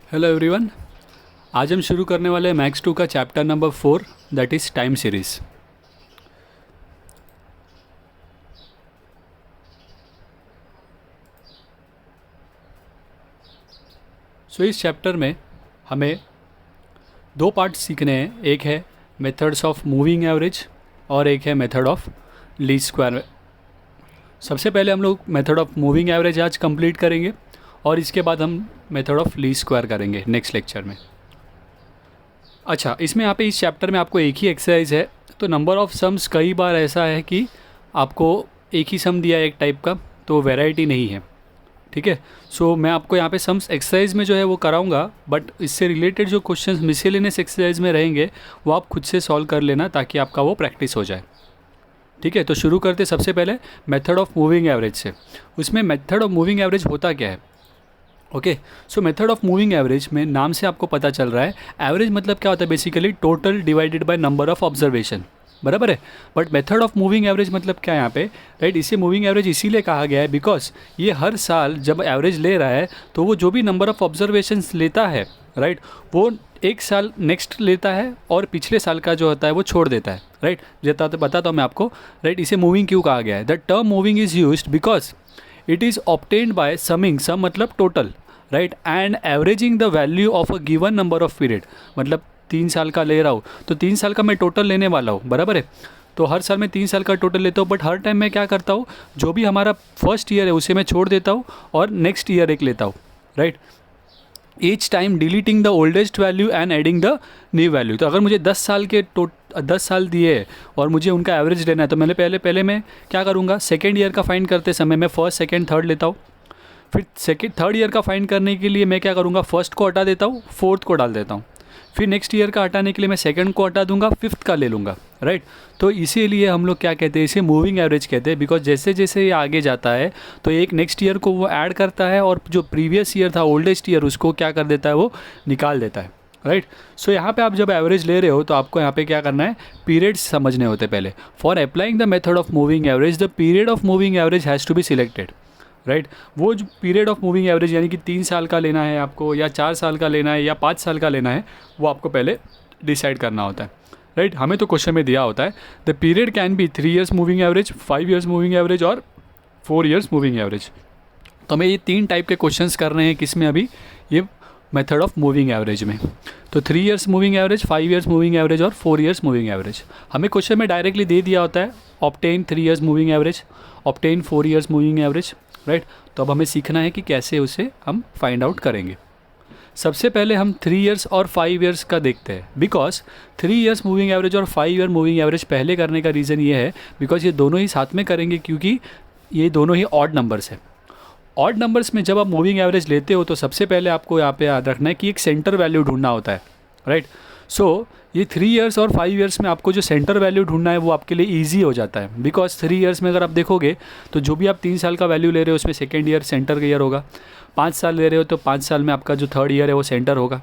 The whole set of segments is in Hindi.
Hello everyone. आज हम शुरू करने वाले हैं मैथ्स 2 का chapter number 4, that is time series. इस चैप्टर में हमें दो पार्ट सीखने हैं। एक है मेथड्स ऑफ मूविंग एवरेज और एक है मेथड ऑफ लीस्ट स्क्वायर। सबसे पहले हम लोग मेथड ऑफ मूविंग एवरेज आज कंप्लीट करेंगे और इसके बाद हम मेथड ऑफ लीस्ट स्क्वायर करेंगे नेक्स्ट लेक्चर में। अच्छा, इसमें यहाँ पे इस चैप्टर में आपको एक ही एक्सरसाइज है, तो नंबर ऑफ़ सम्स कई बार ऐसा है कि आपको एक ही सम दिया है एक टाइप का, तो वैरायटी नहीं है। ठीक है, सो मैं आपको यहाँ पे सम्स एक्सरसाइज में जो है वो कराऊंगा, बट इससे रिलेटेड जो क्वेश्चंस मिसलेनियस एक्सरसाइज में रहेंगे वो आप खुद से सॉल्व कर लेना ताकि आपका वो प्रैक्टिस हो जाए। ठीक है, तो शुरू करते सबसे पहले मेथड ऑफ मूविंग एवरेज से। उसमें मेथड ऑफ मूविंग एवरेज होता क्या है? Okay, so method of moving average में नाम से आपको पता चल रहा है, एवरेज मतलब क्या होता है? Basically total divided by number of observation, बराबर है। But method of moving average मतलब क्या है यहाँ पे? राइट, इसे मूविंग एवरेज इसीलिए कहा गया है बिकॉज ये हर साल जब एवरेज ले रहा है तो वो जो भी नंबर ऑफ ऑब्जर्वेशंस लेता है, राइट, वो एक साल नेक्स्ट लेता है और पिछले साल का जो होता है वो छोड़ देता है। राइट, बताता हूँ मैं आपको। राइट, इसे मूविंग क्यों कहा गया है? The term moving is used because it is obtained by summing, sum मतलब total, right, and averaging the value of a given number of period. मतलब 3 साल का ले रहा हूँ तो 3 साल का मैं टोटल लेने वाला हूँ, बराबर है। तो हर साल मैं 3 साल का टोटल लेता हूँ, बट हर टाइम मैं क्या करता हूँ, जो भी हमारा फर्स्ट ईयर है उसे मैं छोड़ देता हूँ और नेक्स्ट ईयर एक लेता हूँ। Right, each time deleting the oldest value and adding the new value. तो अगर मुझे 10 साल दिए और मुझे उनका एवरेज लेना है तो मैंने पहले मैं क्या करूँगा, सेकेंड ईयर का फाइंड करते समय मैं फर्स्ट सेकेंड थर्ड लेता हूँ। फिर थर्ड ईयर का फाइंड करने के लिए मैं क्या करूँगा, फर्स्ट को हटा देता हूँ, फोर्थ को डाल देता हूँ। फिर नेक्स्ट ईयर का हटाने के लिए मैं सेकंड को हटा दूंगा, फिफ्थ का ले लूँगा। राइट, तो इसीलिए हम लोग क्या कहते हैं, इसे मूविंग एवरेज कहते हैं। बिकॉज जैसे जैसे ये आगे जाता है तो एक नेक्स्ट ईयर को वो ऐड करता है और जो प्रीवियस ईयर था ओल्डेस्ट ईयर उसको क्या कर देता है, वो निकाल देता है। राइट, सो यहाँ पे आप जब एवरेज ले रहे हो तो आपको यहाँ पे क्या करना है, पीरियड्स समझने होते पहले। For applying the method of moving average the period of moving average has to be selected. Right, वो जो पीरियड ऑफ मूविंग एवरेज यानी कि 3 साल का लेना है आपको या 4 साल का लेना है या 5 साल का लेना है, वो आपको पहले डिसाइड करना होता है। राइट, हमें तो क्वेश्चन में दिया होता है the period can be 3 years moving average, 5 years moving average और 4 ईयर्स मूविंग एवरेज। तो हमें ये 3 टाइप के क्वेश्चंस कर रहे हैं, किसमें अभी, ये मेथड ऑफ मूविंग एवरेज में। तो 3 years moving average, 5 years moving average और 4 ईयर्स मूविंग एवरेज हमें क्वेश्चन में डायरेक्टली दे दिया होता है। Obtain 3 years moving average, obtain 4 years moving average. Right, तो अब हमें सीखना है कि कैसे उसे हम फाइंड आउट करेंगे। सबसे पहले हम 3 ईयर्स और 5 ईयर्स का देखते हैं। बिकॉज 3 ईयर्स मूविंग एवरेज और 5 ईयर मूविंग एवरेज पहले करने का रीज़न ये है बिकॉज ये दोनों ही साथ में करेंगे, क्योंकि ये दोनों ही ऑड नंबर्स हैं। ऑड नंबर्स में जब आप मूविंग एवरेज लेते हो तो सबसे पहले आपको यहाँ पे याद रखना है कि एक सेंटर वैल्यू ढूंढना होता है। राइट, सो ये 3 ईयर्स और 5 ईयर्स में आपको जो सेंटर वैल्यू ढूंढना है वो आपके लिए ईजी हो जाता है। बिकॉज 3 ईयर्स में अगर आप देखोगे तो जो भी आप 3 साल का वैल्यू ले रहे हो उसमें सेकेंड ईयर सेंटर का ईयर होगा। 5 साल ले रहे हो तो 5 साल में आपका जो थर्ड ईयर है वो सेंटर होगा।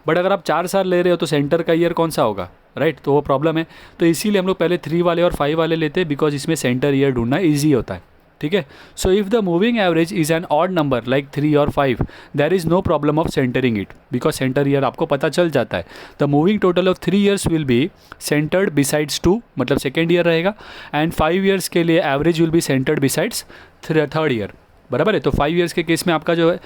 बट अगर आप 4 साल ले रहे हो तो सेंटर का ईयर कौन सा होगा? राइट, तो वो प्रॉब्लम है। तो इसीलिए हम लोग पहले 3 वाले और 5 वाले लेते हैं बिकॉज इसमें सेंटर ईयर ढूंढना ईजी होता है। ठीक है, so if the moving average is an odd number like 3 और 5 there is no problem of centering it because centre year आपको पता चल जाता है। The moving total of 3 years will be centred besides 2, मतलब सेकेंड ईयर रहेगा, एंड 5 ईयर्स के लिए average will be centred besides third year, बराबर है। तो 5 ईयर्स के केस में आपका जो है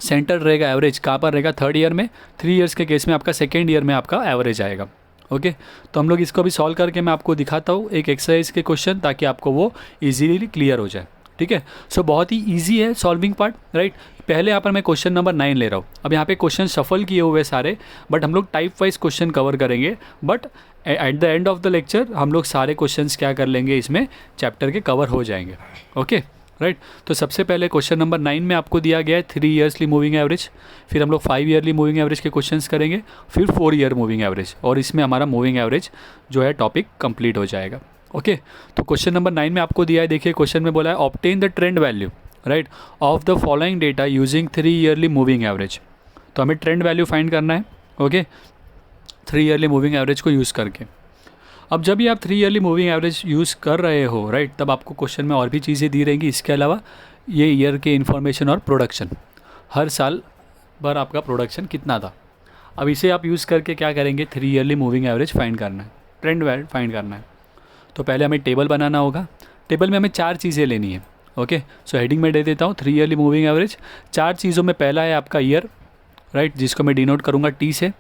सेंटर रहेगा, एवरेज कहाँ पर रहेगा, थर्ड ईयर में। 3 ईयर्स के केस में आपका सेकेंड ईयर में आपका एवरेज आएगा। ओके, तो हम लोग इसको भी सॉल्व करके मैं आपको दिखाता हूँ एक एक्सरसाइज के क्वेश्चन, ताकि आपको वो इजीली क्लियर हो जाए। ठीक है, सो बहुत ही इजी है सॉल्विंग पार्ट। राइट, पहले यहाँ पर मैं क्वेश्चन नंबर 9 ले रहा हूँ। अब यहाँ पे क्वेश्चन सफल किए हुए सारे, बट हम लोग टाइप वाइज क्वेश्चन कवर करेंगे। But at the end of the lecture हम लोग सारे क्वेश्चंस क्या कर लेंगे, इसमें चैप्टर के कवर हो जाएंगे। ओके, राइट, तो सबसे पहले क्वेश्चन नंबर 9 में आपको दिया गया है 3 ईयर्सली मूविंग एवरेज। फिर हम लोग 5 ईयरली मूविंग एवरेज के क्वेश्चंस करेंगे, फिर 4 ईयर मूविंग एवरेज, और इसमें हमारा मूविंग एवरेज जो है टॉपिक कंप्लीट हो जाएगा। ओके, तो क्वेश्चन नंबर 9 में आपको दिया है, देखिए क्वेश्चन में बोला है obtain the trend value, right, of the following data using 3 yearly moving average. तो हमें ट्रेंड वैल्यू फाइंड करना है। ओके, 3 ईयरली मूविंग एवरेज को यूज़ करके। अब जब भी आप 3 ईयरली मूविंग एवरेज यूज़ कर रहे हो, राइट, तब आपको क्वेश्चन में और भी चीज़ें दी रहेंगी। इसके अलावा ये ईयर के इन्फॉर्मेशन और प्रोडक्शन, हर साल बार आपका प्रोडक्शन कितना था। अब इसे आप यूज़ करके क्या करेंगे, 3 ईयरली मूविंग एवरेज फाइंड करना है, ट्रेंड फाइंड करना है। तो पहले हमें टेबल बनाना होगा। टेबल में हमें 4 चीज़ें लेनी है। ओके, सो हेडिंग में दे देता हूँ 3 ईयरली मूविंग एवरेज। 4 चीज़ों में पहला है आपका ईयर, राइट, जिसको मैं डिनोट करूँगा टी से।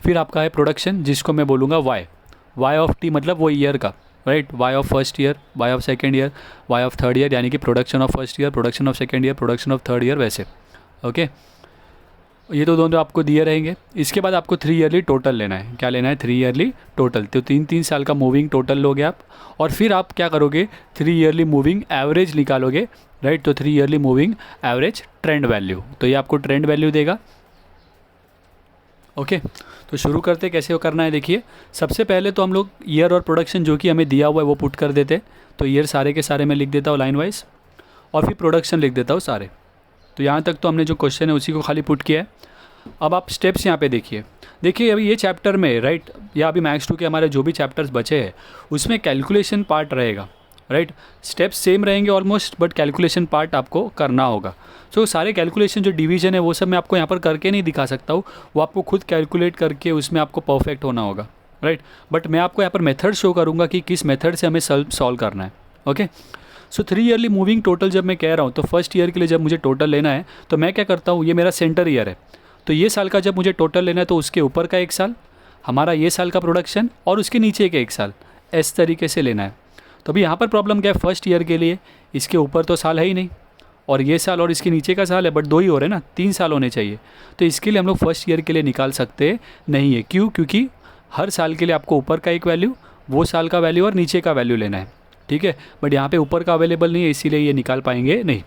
फिर आपका है प्रोडक्शन, जिसको मैं बोलूँगा वाई ऑफ टी, मतलब वो ईयर का, right, Y of first year, Y of second year, Y of third year, यानी कि production of first year, production of second year, production of third year, वैसे। ओके, ये तो दोनों आपको दिए रहेंगे। इसके बाद आपको 3 ईयरली टोटल लेना है। क्या लेना है, 3 ईयरली टोटल। तो 3 साल का मूविंग टोटल लोगे आप, और फिर आप क्या करोगे, 3 ईयरली मूविंग एवरेज निकालोगे, राइट। तो 3 yearly moving average trend value, तो ये आपको ट्रेंड वैल्यू देगा। ओके, तो शुरू करते कैसे वो करना है। देखिए, सबसे पहले तो हम लोग ईयर और प्रोडक्शन जो कि हमें दिया हुआ है वो पुट कर देते। तो ईयर सारे के सारे मैं लिख देता हूँ लाइन वाइज, और फिर प्रोडक्शन लिख देता हूँ सारे। तो यहाँ तक तो हमने जो क्वेश्चन है उसी को खाली पुट किया है। अब आप स्टेप्स यहाँ पे देखिए अभी ये चैप्टर में, राइट, या अभी मैथ्स 2 के हमारे जो भी चैप्टर्स बचे हैं उसमें कैलकुलेशन पार्ट रहेगा, राइट। स्टेप्स सेम रहेंगे ऑलमोस्ट, बट कैलकुलेशन पार्ट आपको करना होगा। सो सारे कैलकुलेशन जो डिवीजन है वो सब मैं आपको यहाँ पर करके नहीं दिखा सकता हूँ, वो आपको खुद कैलकुलेट करके उसमें आपको परफेक्ट होना होगा, राइट। बट मैं आपको यहाँ पर मेथड शो करूँगा कि किस मेथड से हमें सॉल्व करना है। ओके, सो 3 ईयरली मूविंग टोटल जब मैं कह रहा हूँ तो फर्स्ट ईयर के लिए जब मुझे टोटल लेना है तो मैं क्या करता हूँ, ये मेरा सेंटर ईयर है, तो ये साल का जब मुझे टोटल लेना है तो उसके ऊपर का 1 साल हमारा ये साल का प्रोडक्शन, और उसके नीचे के 1 साल, इस तरीके से लेना है। तो अभी यहाँ पर प्रॉब्लम क्या है, फर्स्ट ईयर के लिए इसके ऊपर तो साल है ही नहीं, और ये साल और इसके नीचे का साल है, बट 2 ही हो रहे हैं ना, 3 साल होने चाहिए। तो इसके लिए हम लोग फर्स्ट ईयर के लिए निकाल सकते नहीं है। क्यों? क्योंकि हर साल के लिए आपको ऊपर का एक वैल्यू, वो साल का वैल्यू और नीचे का वैल्यू लेना है, ठीक है। बट यहाँ पे ऊपर का अवेलेबल नहीं है, इसीलिए ये निकाल पाएंगे नहीं।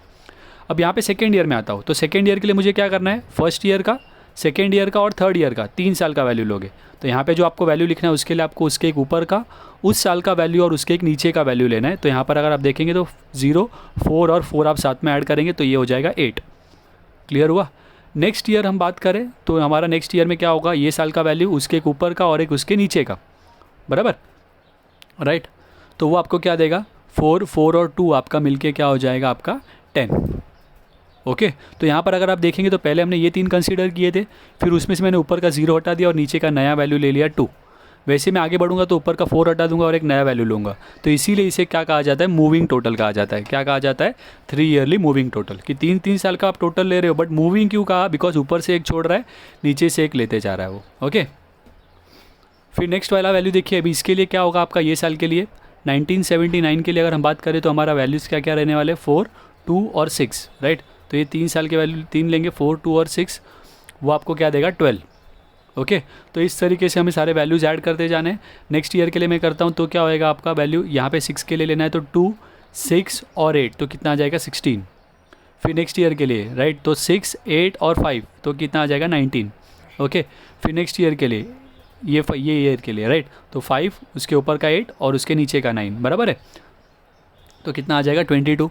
अब यहाँ पे सेकेंड ईयर में आता हूँ, तो सेकेंड ईयर के लिए मुझे क्या करना है, फर्स्ट ईयर का, सेकेंड ईयर का और थर्ड ईयर का 3 साल का वैल्यू लोगे। तो यहाँ पे जो आपको वैल्यू लिखना है उसके लिए आपको उसके एक ऊपर का उस साल का वैल्यू और उसके एक नीचे का वैल्यू लेना है। तो यहाँ पर अगर आप देखेंगे तो 0, 4 और 4 आप साथ में ऐड करेंगे तो ये हो जाएगा 8। क्लियर हुआ। नेक्स्ट ईयर हम बात करें तो हमारा नेक्स्ट ईयर में क्या होगा, ये साल का वैल्यू, उसके एक ऊपर का और एक उसके नीचे का, बराबर, राइट। तो वो आपको क्या देगा, 4, 4 और 2 आपका मिलके क्या हो जाएगा, आपका 10। ओके, तो यहाँ पर अगर आप देखेंगे तो पहले हमने ये 3 कंसीडर किए थे, फिर उसमें से मैंने ऊपर का 0 हटा दिया और नीचे का नया वैल्यू ले लिया 2। वैसे मैं आगे बढ़ूंगा तो ऊपर का 4 हटा दूंगा और एक नया वैल्यू लूँगा। तो इसीलिए इसे क्या कहा जाता है, मूविंग टोटल कहा जाता है। क्या कहा जाता है, 3 ईयरली मूविंग टोटल, कि 3 साल का आप टोटल ले रहे हो, बट मूविंग क्यों कहा, बिकॉज ऊपर से एक छोड़ रहा है, नीचे से एक लेते जा रहा है वो। ओके, फिर नेक्स्ट वाला वैल्यू देखिए, अभी इसके लिए क्या होगा आपका, ये साल के लिए 1979 के लिए अगर हम बात करें तो हमारा वैल्यूज़ क्या क्या रहने वाले, 4, 2 और 6, राइट। तो ये 3 साल के वैल्यू 3 लेंगे, 4, 2 और 6, वो आपको क्या देगा, 12। ओके, तो इस तरीके से हमें सारे वैल्यूज़ ऐड करते जाने। नेक्स्ट ईयर के लिए मैं करता हूँ तो क्या होएगा आपका वैल्यू, यहाँ पे 6 के लिए लेना है तो 2, 6 और 8, तो कितना आ जाएगा 16। फिर नेक्स्ट ईयर के लिए, राइट, तो 6, 8 और 5, तो कितना आ जाएगा 19। ओके, फिर नेक्स्ट ईयर के लिए ये ईयर के लिए, राइट, तो 5, उसके ऊपर का 8 और उसके नीचे का 9, बराबर है, तो कितना आ जाएगा 22।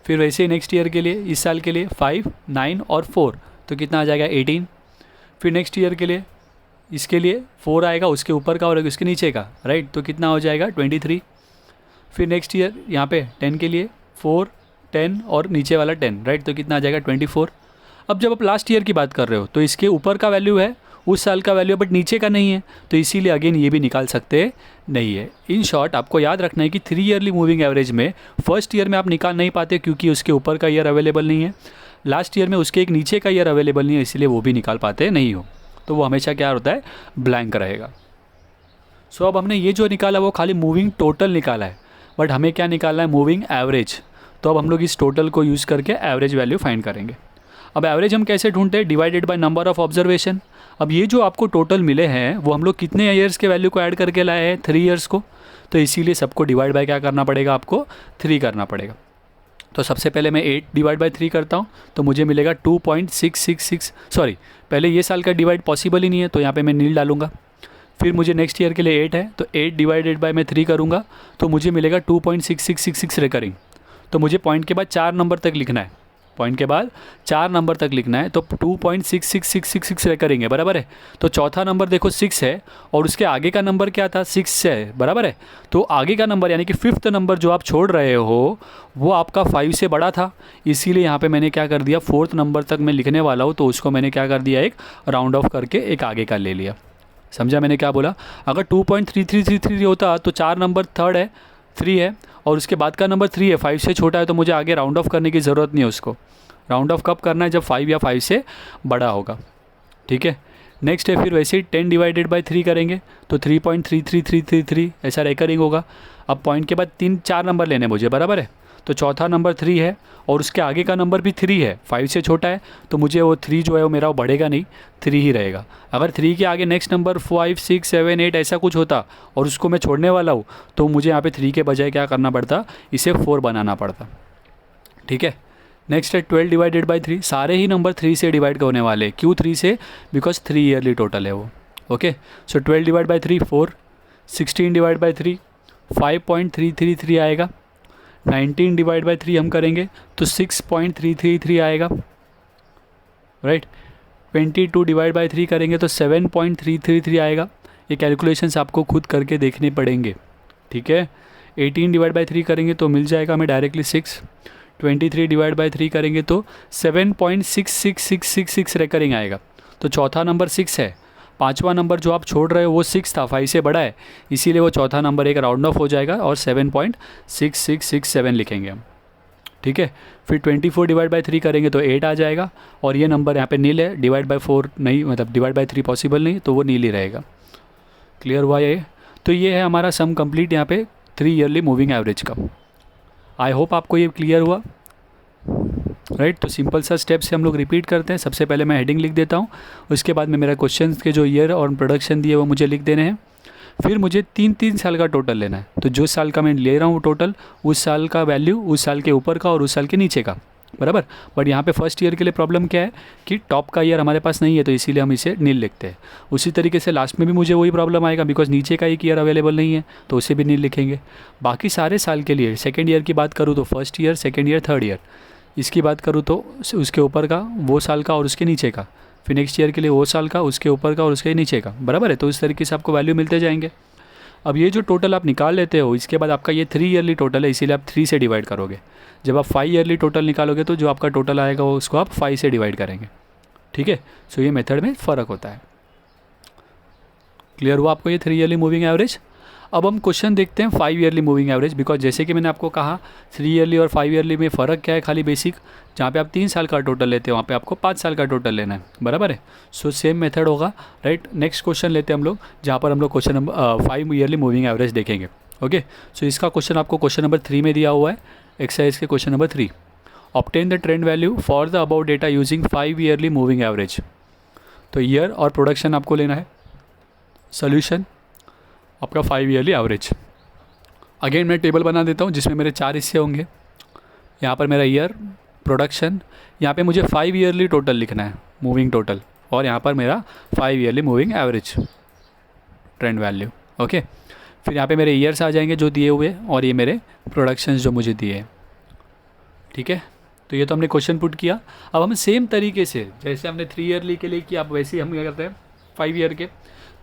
फिर वैसे ही नेक्स्ट ईयर के लिए, इस साल के लिए 5, 9 और 4, तो कितना आ जाएगा 18। फिर नेक्स्ट ईयर के लिए, इसके लिए 4 आएगा, उसके ऊपर का और उसके नीचे का, राइट, तो कितना हो जाएगा 23। फिर नेक्स्ट ईयर यहाँ पे 10 के लिए 4, 10 और नीचे वाला 10, राइट, तो कितना आ जाएगा 24। अब जब आप लास्ट ईयर की बात कर रहे हो तो इसके ऊपर का वैल्यू है, उस साल का वैल्यू, बट नीचे का नहीं है, तो इसीलिए अगेन ये भी निकाल सकते नहीं है। इन शॉर्ट आपको याद रखना है कि 3 ईयरली मूविंग एवरेज में फर्स्ट ईयर में आप निकाल नहीं पाते क्योंकि उसके ऊपर का ईयर अवेलेबल नहीं है, लास्ट ईयर में उसके एक नीचे का ईयर अवेलेबल नहीं है, इसलिए वो भी निकाल पाते नहीं हो, तो वो हमेशा क्या होता है, ब्लैंक रहेगा। सो अब हमने ये जो निकाला वो खाली मूविंग टोटल निकाला है, बट हमें क्या निकालना है, मूविंग एवरेज। तो अब हम लोग इस टोटल को यूज़ करके एवरेज वैल्यू फाइंड करेंगे। अब एवरेज हम कैसे ढूंढते हैं, divided by number of observation. अब ये जो आपको टोटल मिले हैं वो हम लोग कितने ईयर्स के वैल्यू को ऐड करके लाए हैं, 3 ईयर्स को, तो इसीलिए सबको डिवाइड बाय क्या करना पड़ेगा, आपको 3 करना पड़ेगा। तो सबसे पहले मैं 8 डिवाइड बाय 3 करता हूँ तो मुझे मिलेगा 2.666, सॉरी पहले ये साल का डिवाइड पॉसिबल ही नहीं है तो यहाँ पे मैं नील डालूंगा। फिर मुझे नेक्स्ट ईयर के लिए 8 है तो 8 डिवाइडेड बाय मैं 3 करूँगा तो मुझे मिलेगा 2.6666 रिकरिंग। तो मुझे पॉइंट के बाद 4 नंबर तक लिखना है, पॉइंट के बाद 4 नंबर तक लिखना है, तो 2.66666 करेंगे, बराबर है। तो चौथा नंबर देखो 6 है और उसके आगे का नंबर क्या था, 6 है, बराबर है। तो आगे का नंबर यानी कि 5th नंबर जो आप छोड़ रहे हो वो आपका 5 से बड़ा था, इसीलिए यहाँ पे मैंने क्या कर दिया, 4th नंबर तक मैं लिखने वाला हूँ, तो उसको मैंने क्या कर दिया, एक राउंड ऑफ करके एक आगे का ले लिया। समझा मैंने क्या बोला? अगर 2.3333 होता तो 4 नंबर थर्ड है, 3 है और उसके बाद का नंबर 3 है, 5 से छोटा है, तो मुझे आगे राउंड ऑफ करने की ज़रूरत नहीं है। उसको राउंड ऑफ कब करना है, जब 5 या 5 से बड़ा होगा, ठीक है। नेक्स्ट है फिर वैसे ही 10 डिवाइडेड बाई 3 करेंगे तो 3.33333 ऐसा रेकरिंग होगा। अब पॉइंट के बाद 3-4 नंबर लेने मुझे, बराबर है। तो चौथा नंबर 3 है और उसके आगे का नंबर भी 3 है, 5 से छोटा है, तो मुझे वो 3 जो है वो मेरा वो बढ़ेगा नहीं, 3 ही रहेगा। अगर 3 के आगे नेक्स्ट नंबर 5, 6, 7, 8 ऐसा कुछ होता और उसको मैं छोड़ने वाला हूँ, तो मुझे यहाँ पे 3 के बजाय क्या करना पड़ता, इसे 4 बनाना पड़ता, ठीक है। नेक्स्ट है 12 डिवाइडेड बाई 3, सारे ही नंबर 3 से डिवाइड होने वाले। क्यों 3 से? बिकॉज 3 ईयरली टोटल है वो, okay. So 12 divide by 3 4, 16 divide by 3 5.333 आएगा, 19 डिवाइड बाई 3 हम करेंगे तो 6.333 आएगा, राइट। 22 डिवाइड बाई 3 करेंगे तो 7.333 आएगा। ये कैलकुलेशंस आपको खुद करके देखने पड़ेंगे, ठीक है। 18 डिवाइड बाई 3 करेंगे तो मिल जाएगा हमें डायरेक्टली 6। 23 डिवाइड बाई 3 करेंगे तो 7.66666 रेकरिंग आएगा। तो चौथा नंबर 6 है, पांचवा नंबर जो आप छोड़ रहे हो वो 6 था, 5 से बड़ा है, इसीलिए वो चौथा नंबर एक राउंड ऑफ हो जाएगा और 7.6667 लिखेंगे हम, ठीक है। फिर 24 डिवाइड बाई 3 करेंगे तो 8 आ जाएगा और ये नंबर यहाँ पे नील है, डिवाइड बाई 4 नहीं, मतलब डिवाइड बाई 3 पॉसिबल नहीं, तो वो नील ही रहेगा। क्लियर हुआ ये? तो ये है हमारा सम कंप्लीट यहाँ पे 3 ईयरली मूविंग एवरेज का। आई होप आपको ये क्लियर हुआ, राइट। तो सिंपल सा स्टेप से हम लोग रिपीट करते हैं। सबसे पहले मैं हेडिंग लिख देता हूँ, उसके बाद में मेरा क्वेश्चन के जो ईयर और प्रोडक्शन दिए वो मुझे लिख देने हैं। फिर मुझे 3-3 साल का टोटल लेना है, तो जो साल का मैं ले रहा हूँ टोटल, उस साल का वैल्यू उस साल के ऊपर का और उस साल के नीचे का, बराबर। बट यहाँ पे फर्स्ट ईयर के लिए प्रॉब्लम क्या है कि टॉप का ईयर हमारे पास नहीं है, तो इसीलिए हम इसे नील लिखते हैं। उसी तरीके से लास्ट में भी मुझे वही प्रॉब्लम आएगा, बिकॉज नीचे का एक ईयर अवेलेबल नहीं है, तो उसे भी नील लिखेंगे। बाकी सारे साल के लिए सेकेंड ईयर की बात करूँ तो first year, second year, third year, इसकी बात करूँ तो उसके ऊपर का, वो साल का और उसके नीचे का। फिर नेक्स्ट ईयर के लिए वो साल का, उसके ऊपर का और उसके नीचे का, बराबर है। तो इस तरीके से आपको वैल्यू मिलते जाएंगे। अब ये जो टोटल आप निकाल लेते हो, इसके बाद आपका ये 3 ईयरली टोटल है, इसीलिए आप 3 से डिवाइड करोगे। जब आप 5 ईयरली टोटल निकालोगे तो जो आपका टोटल आएगा वो उसको आप 5 से डिवाइड करेंगे, ठीक है। सो ये मेथड में फ़र्क होता है। क्लियर हुआ आपको ये 3 ईयरली मूविंग एवरेज? अब हम क्वेश्चन देखते हैं 5 ईयरली मूविंग एवरेज, बिकॉज जैसे कि मैंने आपको कहा 3 ईयरली और 5 ईयरली में फ़र्क क्या है, खाली बेसिक। जहाँ पे आप 3 साल का टोटल लेते हो वहाँ पे आपको 5 साल का टोटल लेना है, बराबर है। सो सेम मेथड होगा, राइट। नेक्स्ट क्वेश्चन लेते हैं हम लोग, जहाँ पर हम लोग question number 5 yearly moving average देखेंगे, ओके। सो इसका क्वेश्चन आपको क्वेश्चन नंबर 3 में दिया हुआ है, एक्सरसाइज के question number 3। Obtain the trend value for the about data using 5 yearly moving average. तो ईयर और प्रोडक्शन आपको लेना है। सोल्यूशन आपका 5 ईयरली एवरेज। अगेन मैं टेबल बना देता हूँ जिसमें मेरे 4 हिस्से होंगे। यहाँ पर मेरा ईयर, प्रोडक्शन, यहाँ पे मुझे 5 ईयरली टोटल लिखना है, मूविंग टोटल, और यहाँ पर मेरा 5 yearly moving average trend value, okay. फिर यहाँ पे मेरे ईयर्स आ जाएंगे जो दिए हुए, और ये मेरे प्रोडक्शंस जो मुझे दिए हैं, ठीक है। तो ये तो हमने क्वेश्चन पुट किया। अब हम सेम तरीके से जैसे हमने 3 ईयरली के लिए किया, अब वैसे ही हम क्या करते हैं 5 ईयर के।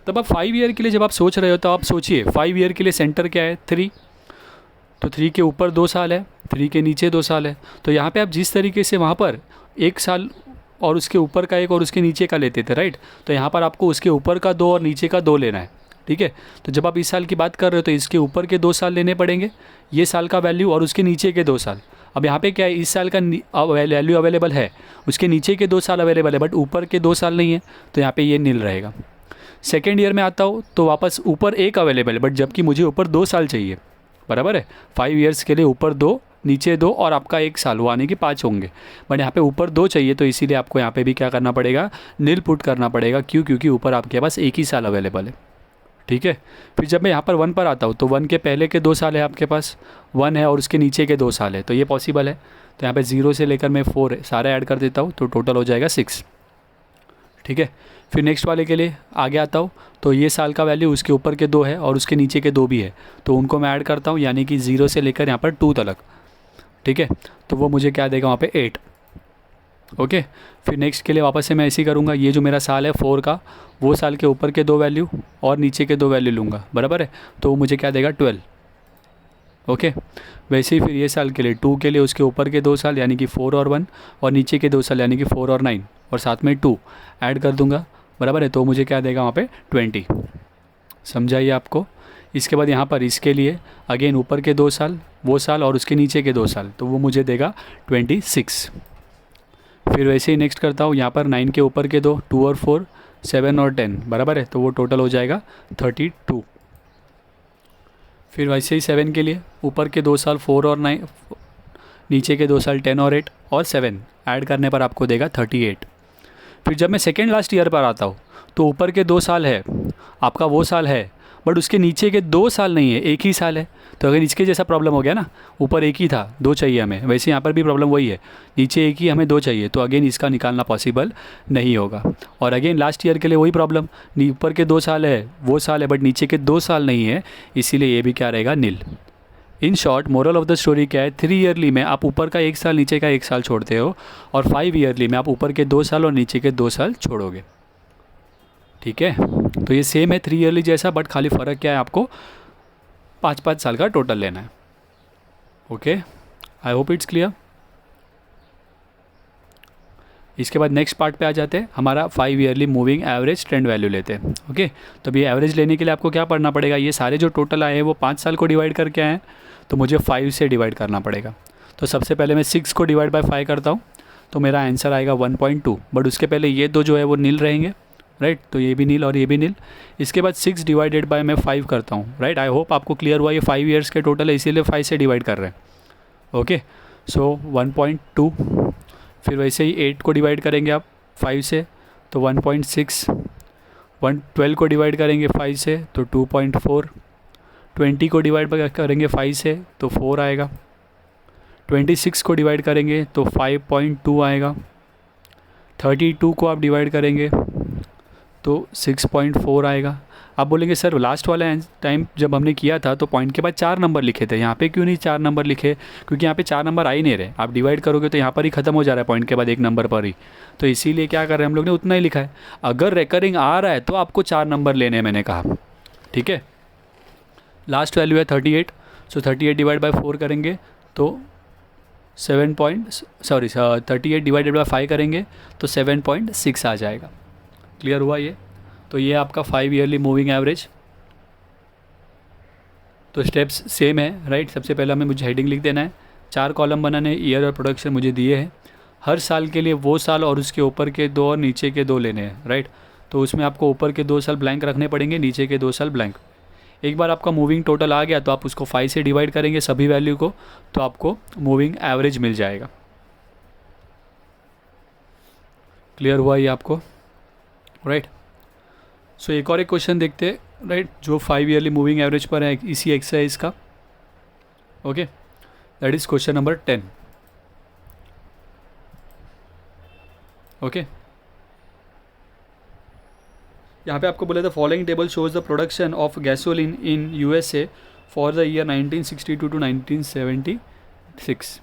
तब आप 5 ईयर के लिए जब आप सोच रहे हो तो आप सोचिए 5 ईयर के लिए सेंटर क्या है, 3। तो 3 के ऊपर 2 साल है, 3 के नीचे 2 साल है। तो यहाँ पे आप जिस तरीके से वहाँ पर 1 साल और उसके ऊपर का 1 और उसके नीचे का लेते थे, राइट। तो यहाँ पर आपको उसके ऊपर का 2 और नीचे का 2 लेना है, ठीक है। तो जब आप इस साल की बात कर रहे हो तो इसके ऊपर के 2 साल लेने पड़ेंगे, ये साल का वैल्यू, और उसके नीचे के 2 साल। अब यहाँ पे क्या है, इस साल का वैल्यू अवेलेबल है, उसके नीचे के 2 साल अवेलेबल है, बट ऊपर के 2 साल नहीं है, तो यहाँ पे ये नील रहेगा। सेकेंड ईयर में आता हो तो वापस ऊपर 1 अवेलेबल है, बट जबकि मुझे ऊपर 2 साल चाहिए, बराबर है। 5 ईयर्स के लिए ऊपर 2, नीचे 2 और आपका 1 साल, वो आने के 5 होंगे, बट यहाँ पे ऊपर 2 चाहिए, तो इसीलिए आपको यहाँ पे भी क्या करना पड़ेगा, नील पुट करना पड़ेगा। क्यों? क्योंकि ऊपर आपके पास 1 ही साल अवेलेबल है, ठीक है। फिर जब मैं यहाँ पर 1 पर आता हूँ तो 1 के पहले के 2 साल है आपके पास, 1 है और उसके नीचे के 2 साल है, तो ये पॉसिबल है। तो यहाँ पे 0 से लेकर मैं 4 सारे ऐड कर देता हूँ, तो टोटल हो जाएगा 6, ठीक है। फिर नेक्स्ट वाले के लिए आगे आता हूँ तो ये साल का वैल्यू उसके ऊपर के 2 है और उसके नीचे के 2 भी है, तो उनको मैं ऐड करता हूँ, यानी कि 0 से लेकर यहाँ पर 2 तक, ठीक है। तो वो मुझे क्या देगा वहाँ पे 8, ओके, फिर नेक्स्ट के लिए वापस से मैं ऐसे ही करूँगा। ये जो मेरा साल है 4 का, वो साल के ऊपर के 2 वैल्यू और नीचे के 2 वैल्यू लूँगा, बराबर है। तो वो मुझे क्या देगा 12। ओके, वैसे ही फिर ये साल के लिए 2 के लिए उसके ऊपर के 2 साल यानी कि 4 और 1, और नीचे के 2 साल यानी कि 4 और 9, और साथ में 2 ऐड कर दूंगा, बराबर है। तो मुझे क्या देगा वहाँ पे 20। समझाइए आपको। इसके बाद यहाँ पर इसके लिए अगेन ऊपर के 2 साल, वो साल और उसके नीचे के 2 साल, तो वो मुझे देगा 26। फिर वैसे ही नेक्स्ट करता हूँ, यहाँ पर 9 के ऊपर के 2 और 4, 7 और 10, बराबर है। तो वो टोटल हो जाएगा 32। फिर वैसे ही 7 के लिए ऊपर के 2 साल 4 और 9, नीचे के 2 साल 10 और 8 और 7 ऐड करने पर आपको देगा 38। फिर जब मैं सेकेंड लास्ट ईयर पर आता हूँ तो ऊपर के 2 साल है आपका वो साल है, बट उसके नीचे के 2 साल नहीं है, एक ही साल है। तो अगर इसके जैसा प्रॉब्लम हो गया ना, ऊपर एक ही था 2 चाहिए हमें, वैसे यहाँ पर भी प्रॉब्लम वही है, नीचे एक ही हमें 2 चाहिए, तो अगेन इसका निकालना पॉसिबल नहीं होगा। और अगेन लास्ट ईयर के लिए वही प्रॉब्लम, ऊपर के 2 साल है वो साल है बट नीचे के 2 साल नहीं है, इसीलिए ये भी क्या रहेगा nil. In short moral of the story क्या है, 3 ईयरली में आप ऊपर का 1 साल नीचे का 1 साल छोड़ते हो, और 5 ईयरली में आप ऊपर के 2 साल और नीचे के 2 साल छोड़ोगे। ठीक है, तो ये सेम है 3 ईयरली जैसा, बट खाली फ़र्क क्या है, आपको 5-5 साल का टोटल लेना है। Okay, I hope it's clear. इसके बाद नेक्स्ट पार्ट पे आ जाते हैं, हमारा 5 yearly moving average trend value लेते हैं। ओके, तो ये एवरेज लेने के लिए आपको क्या पढ़ना पड़ेगा, ये सारे जो टोटल आए हैं वो 5 साल को डिवाइड करके आए हैं, तो मुझे 5 से डिवाइड करना पड़ेगा। तो सबसे पहले मैं 6 को डिवाइड बाय 5 करता हूँ, तो मेरा आंसर आएगा 1.2, बट उसके पहले ये 2 जो है वो नील रहेंगे, राइट। तो ये भी नील और ये भी नील। इसके बाद 6 डिवाइडेड बाय मैं 5 करता हूँ, राइट। आई होप आपको क्लियर हुआ, ये 5 ईयर्स के टोटल है इसीलिए 5 से डिवाइड कर रहे हैं। ओके, सो 1.2। फिर वैसे ही 8 को डिवाइड करेंगे आप 5 से तो 1.6, 12 को डिवाइड करेंगे 5 से तो 2.4, 20 को डिवाइड करेंगे 5 से तो 4 आएगा, 26 को डिवाइड करेंगे तो 5.2 आएगा, 32 को आप डिवाइड करेंगे तो 6.4 आएगा। आप बोलेंगे सर लास्ट वाला टाइम जब हमने किया था तो पॉइंट के बाद 4 नंबर लिखे थे, यहाँ पे क्यों नहीं 4 नंबर लिखे, क्योंकि यहाँ पे 4 नंबर आ ही नहीं रहे। आप डिवाइड करोगे तो यहाँ पर ही ख़त्म हो जा रहा है पॉइंट के बाद 1 नंबर पर ही, तो इसीलिए क्या कर रहे हैं हम लोग ने उतना ही लिखा है। अगर रिकरिंग आ रहा है तो आपको 4 नंबर लेने हैं, मैंने कहा। ठीक है, लास्ट वैल्यू है 38, सो 38 डिवाइड बाई 4 करेंगे तो 38 डिवाइडेड बाई 5 करेंगे तो 7.6 आ जाएगा। क्लियर हुआ ये। तो ये आपका 5 ईयरली मूविंग एवरेज। तो स्टेप्स सेम है, राइट। सबसे पहला हमें मुझे हेडिंग लिख देना है, 4 कॉलम बनाने, ईयर और प्रोडक्शन मुझे दिए हैं। हर साल के लिए वो साल और उसके ऊपर के 2 और नीचे के 2 लेने हैं, राइट। तो उसमें आपको ऊपर के 2 साल ब्लैंक रखने पड़ेंगे, नीचे के 2 साल ब्लैंक। एक बार आपका मूविंग टोटल आ गया तो आप उसको 5 से डिवाइड करेंगे सभी वैल्यू को, तो आपको मूविंग एवरेज मिल जाएगा। क्लियर हुआ ये आपको, राइट। सो एक और एक क्वेश्चन देखते हैं, राइट, जो 5 ईयरली मूविंग एवरेज पर है इसी एक्सरसाइज का। Okay, that is question number 10। Okay, यहाँ पे आपको बोला था following table shows the production of gasoline in USA for the year 1962 to 1976।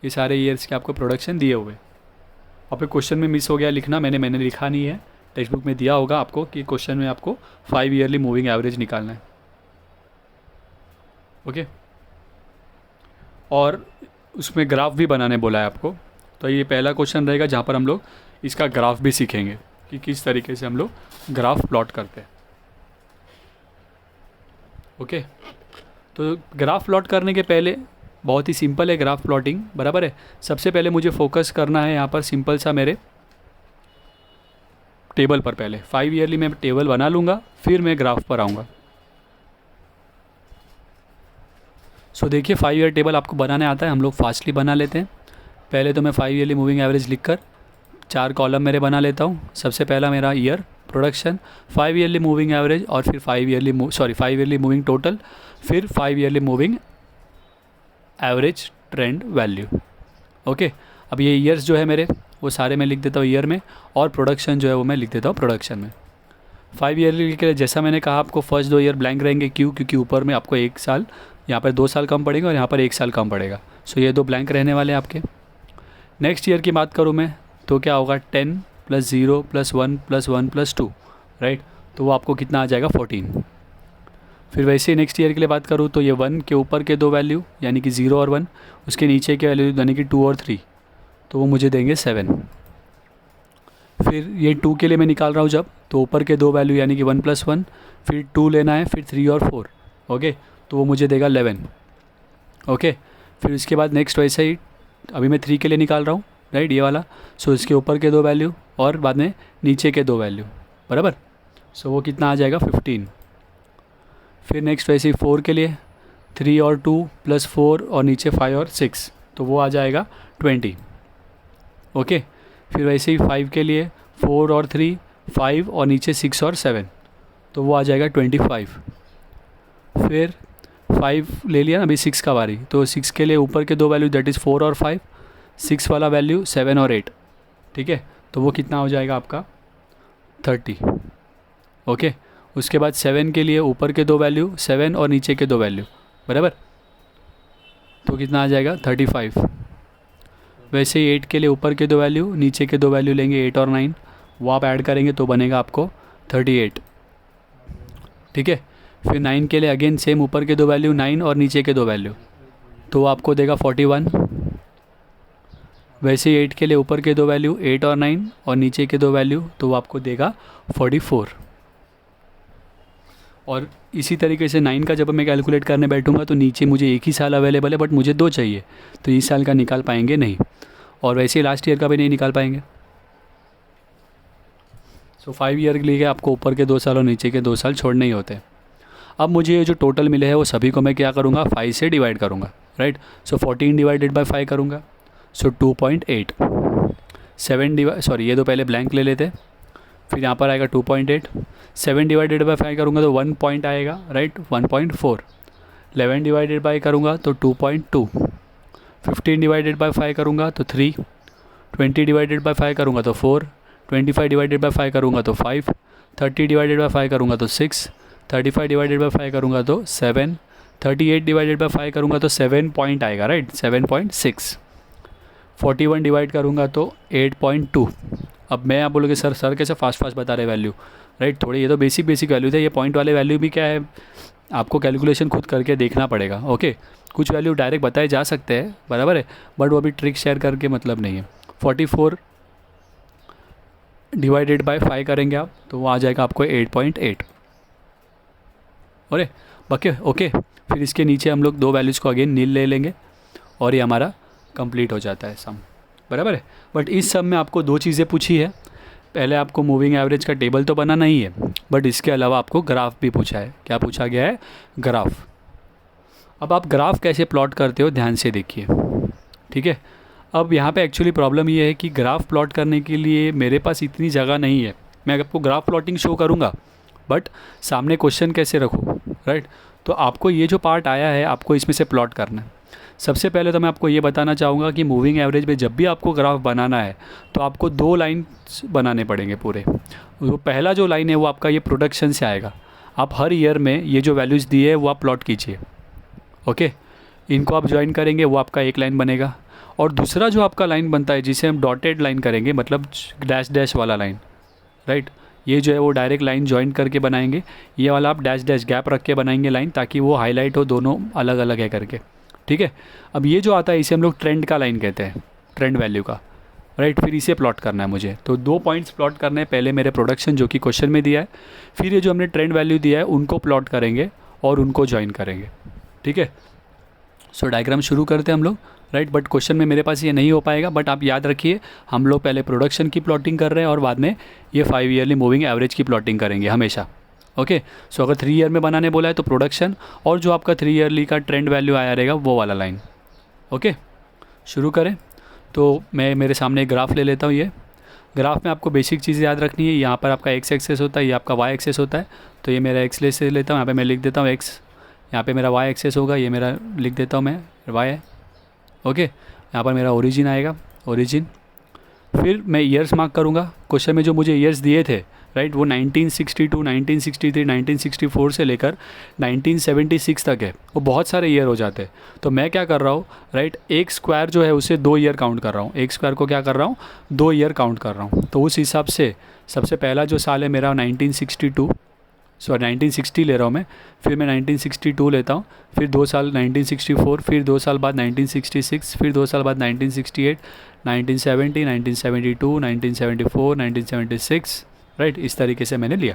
ये सारे ईयर्स के आपको प्रोडक्शन दिए हुए। आप क्वेश्चन में मिस हो गया लिखना, मैंने लिखा नहीं है, टेक्स्ट बुक में दिया होगा आपको कि क्वेश्चन में आपको 5 ईयरली मूविंग एवरेज निकालना है। ओके, और उसमें ग्राफ भी बनाने बोला है आपको। तो ये पहला क्वेश्चन रहेगा जहाँ पर हम लोग इसका ग्राफ भी सीखेंगे कि किस तरीके से हम लोग ग्राफ प्लॉट करते हैं। ओके, तो ग्राफ प्लॉट करने के पहले बहुत ही सिंपल है ग्राफ प्लॉटिंग, बराबर है। सबसे पहले मुझे फोकस करना है यहाँ पर सिंपल सा मेरे टेबल पर। पहले 5 ईयरली मैं टेबल बना लूँगा, फिर मैं ग्राफ पर आऊँगा। सो देखिए 5 ईयर टेबल आपको बनाने आता है, हम लोग फास्टली बना लेते हैं। पहले तो मैं 5 ईयरली मूविंग एवरेज लिखकर 4 कॉलम मेरे बना लेता हूँ। सबसे पहला मेरा year production, 5 yearly moving average, और फिर 5 ईयरली मूविंग टोटल, फिर 5 yearly moving average trend value. Okay, अब ये ईयर्स जो है मेरे वो सारे मैं लिख देता हूँ ईयर में, और प्रोडक्शन जो है वो मैं लिख देता हूँ प्रोडक्शन में। 5 ईयरली के लिए जैसा मैंने कहा आपको फर्स्ट 2 ईयर ब्लैंक रहेंगे, क्यों, क्योंकि ऊपर में आपको 1 साल, यहाँ पर 2 साल कम पड़ेगा और यहाँ पर 1 साल कम पड़ेगा। सो ये 2 ब्लैंक रहने वाले हैं आपके। नेक्स्ट ईयर की बात करूँ मैं तो क्या होगा 10 + 0 + 1 + 1 + 2, राइट। तो वो आपको कितना आ जाएगा 14। फिर वैसे ही नेक्स्ट ईयर के लिए बात करूँ तो ये 1 के ऊपर के दो वैल्यू यानी कि 0 और 1, उसके नीचे के वैल्यू यानी कि 2 और 3, तो वो मुझे देंगे 7। फिर ये 2 के लिए मैं निकाल रहा हूँ जब, तो ऊपर के दो वैल्यू यानी कि 1 + 1, फिर 2 लेना है, फिर 3 और 4, ओके, तो वो मुझे देगा 11, ओके। फिर इसके बाद नेक्स्ट वैसे ही अभी मैं 3 के लिए निकाल रहा हूँ, राइट, ये वाला। सो इसके ऊपर के दो वैल्यू और बाद में नीचे के दो वैल्यू, बराबर। सो वो कितना आ जाएगा 15। फिर नेक्स्ट वैसे ही 4 के लिए 3 और 2 + 4 और नीचे 5 और 6, तो वो आ जाएगा 20, ओके। फिर वैसे ही 5 के लिए 4 और 3, 5 और नीचे 6 और 7, तो वो आ जाएगा 25। फिर 5 ले लिया ना, अभी 6 का बारी, तो 6 के लिए ऊपर के दो वैल्यू दैट इज़ 4 और 5, 6 वाला वैल्यू 7 और 8, ठीक है, तो वो कितना हो जाएगा आपका 30, ओके। उसके बाद 7 के लिए ऊपर के दो वैल्यू 7 और नीचे के दो वैल्यू, बराबर, तो कितना आ जाएगा 35। वैसे ही 8 के लिए ऊपर के दो वैल्यू नीचे के दो वैल्यू लेंगे 8 और 9, वो आप ऐड करेंगे तो बनेगा आपको 38, ठीक है। फिर 9 के लिए अगेन सेम ऊपर के दो वैल्यू 9 और नीचे के दो वैल्यू, तो वो आपको देगा 41। वैसे ही 8 के लिए ऊपर के दो वैल्यू 8 और 9 और नीचे के दो वैल्यू, तो वो आपको देगा 44। और इसी तरीके से 9 का जब मैं कैलकुलेट करने बैठूंगा तो नीचे मुझे एक ही साल अवेलेबल है बट मुझे 2 चाहिए, तो इस साल का निकाल पाएंगे नहीं, और वैसे ही लास्ट ईयर का भी नहीं निकाल पाएंगे। सो 5 ईयर के लिए आपको ऊपर के 2 साल और नीचे के 2 साल छोड़ने ही होते हैं। अब मुझे ये जो टोटल मिले हैं वो सभी को मैं क्या करूँगा 5 से डिवाइड करूँगा, राइट। सो 14 डिवाइडेड बाय 5 करूँगा, सो 2.8। 7 ये तो पहले ब्लैंक ले लेते, फिर यहाँ पर आएगा 2.8। 7 डिवाइडेड बाय 5 करूँगा तो 1 पॉइंट आएगा, राइट, 1.4। 11 डिवाइडेड बाय करूँगा तो 2.2। 15 डिवाइडेड बाय 5 करूँगा तो 3। 20 डिवाइडेड बाय 5 करूँगा तो 4। 25 डिवाइडेड बाय 5 करूँगा तो 5। 30 डिवाइडेड बाय 5 करूँगा तो 6। 35 डिवाइडेड बाय 5 करूँगा तो 7। 38 डिवाइडेड बाय 5 करूँगा तो 7 पॉइंट आएगा, राइट, 7.6। 41 डिवाइड करूँगा तो 8.2। अब मैं आप बोलोगे सर कैसे फास्ट बता रहे वैल्यू, राइट, थोड़ी ये तो बेसिक वैल्यू थे, ये पॉइंट वाले वैल्यू भी क्या है आपको कैलकुलेशन खुद करके देखना पड़ेगा, ओके। कुछ वैल्यू डायरेक्ट बताए जा सकते हैं, बराबर है, बट वो अभी ट्रिक शेयर करके मतलब नहीं है। 44 डिवाइडेड बाय 5 करेंगे आप तो वो आ जाएगा आपको 8.8, अरे बके, ओके। फिर इसके नीचे हम लोग दो वैल्यूज़ को अगेन नील ले लेंगे और ये हमारा कंप्लीट हो जाता है सम, बराबर है। बट इस सम में आपको दो चीज़ें पूछी है, पहले आपको मूविंग एवरेज का टेबल तो बनाना ही है, बट इसके अलावा आपको ग्राफ भी पूछा है। क्या पूछा गया है? ग्राफ। अब आप ग्राफ कैसे प्लॉट करते हो ध्यान से देखिए, ठीक है। अब यहाँ पे एक्चुअली प्रॉब्लम ये है कि ग्राफ प्लॉट करने के लिए मेरे पास इतनी जगह नहीं है, मैं आपको ग्राफ प्लॉटिंग शो करूँगा बट सामने क्वेश्चन कैसे रखूँ, राइट। तो आपको ये जो पार्ट आया है आपको इसमें से प्लॉट करना है। सबसे पहले तो मैं आपको ये बताना चाहूँगा कि मूविंग एवरेज में जब भी आपको ग्राफ बनाना है तो आपको 2 लाइन बनाने पड़ेंगे पूरे। वो पहला जो लाइन है वो आपका ये प्रोडक्शन से आएगा, आप हर ईयर में ये जो वैल्यूज़ दिए है वो आप प्लॉट कीजिए, ओके। इनको आप ज्वाइन करेंगे वो आपका एक लाइन बनेगा, और दूसरा जो आपका लाइन बनता है जिसे हम डॉटेड लाइन करेंगे, मतलब डैश डैश वाला लाइन, राइट, ये जो है वो डायरेक्ट लाइन ज्वाइन करके बनाएंगे, ये वाला आप डैश डैश गैप रख के बनाएंगे लाइन ताकि वो हाईलाइट हो दोनों अलग अलग है करके, ठीक है। अब ये जो आता है इसे हम लोग ट्रेंड का लाइन कहते हैं, ट्रेंड वैल्यू का, राइट। फिर इसे प्लॉट करना है मुझे, तो 2 पॉइंट्स प्लॉट करने हैं, पहले मेरे प्रोडक्शन जो कि क्वेश्चन में दिया है, फिर ये जो हमने ट्रेंड वैल्यू दिया है उनको प्लॉट करेंगे और उनको ज्वाइन करेंगे, ठीक है। सो डायग्राम शुरू करते हैं हम लोग, राइट, बट क्वेश्चन में मेरे पास ये नहीं हो पाएगा, बट आप याद रखिए हम लोग पहले प्रोडक्शन की प्लॉटिंग कर रहे हैं और बाद में ये 5 ईयरली मूविंग एवरेज की प्लॉटिंग करेंगे हमेशा, ओके। सो अगर 3 ईयर में बनाने बोला है तो प्रोडक्शन और जो आपका 3 ईयरली का ट्रेंड वैल्यू आया रहेगा वो वाला लाइन, ओके। शुरू करें तो मैं मेरे सामने एक ग्राफ ले लेता हूँ। ये ग्राफ में आपको बेसिक चीज़ याद रखनी है, यहाँ पर आपका एक्स एक्सेस होता है, ये आपका वाई एक्सेस होता है, तो ये मेरा एक्स ले लेता हूँ, यहाँ पे मैं लिख देता हूँ एक्स, यहाँ पे मेरा वाई एक्सेस होगा, ये मेरा लिख देता हूँ मैं वाई है, ओके। यहाँ पर मेरा ओरिजिन आएगा, ओरिजिन, फिर मैं ईयर्स मार्क करूँगा। क्वेश्चन में जो मुझे ईयर्स दिए थे राइट, वो 1962, 1963, 1964 से लेकर 1976 तक है। वो बहुत सारे ईयर हो जाते हैं। तो मैं क्या कर रहा हूँ राइट, एक स्क्वायर जो है उसे 2 ईयर काउंट कर रहा हूँ। एक स्क्वायर को क्या कर रहा हूँ, 2 ईयर काउंट कर रहा हूँ। तो उस हिसाब से सबसे पहला जो साल है मेरा 1962, सॉरी 1960 ले रहा हूँ मैं, फिर मैं 1962 लेता हूँ, फिर 2 साल 1964, फिर 2 साल बाद 1966, फिर 2 साल बाद 1968, 1970, 1972, 1974, 1976 राइट। इस तरीके से मैंने लिया।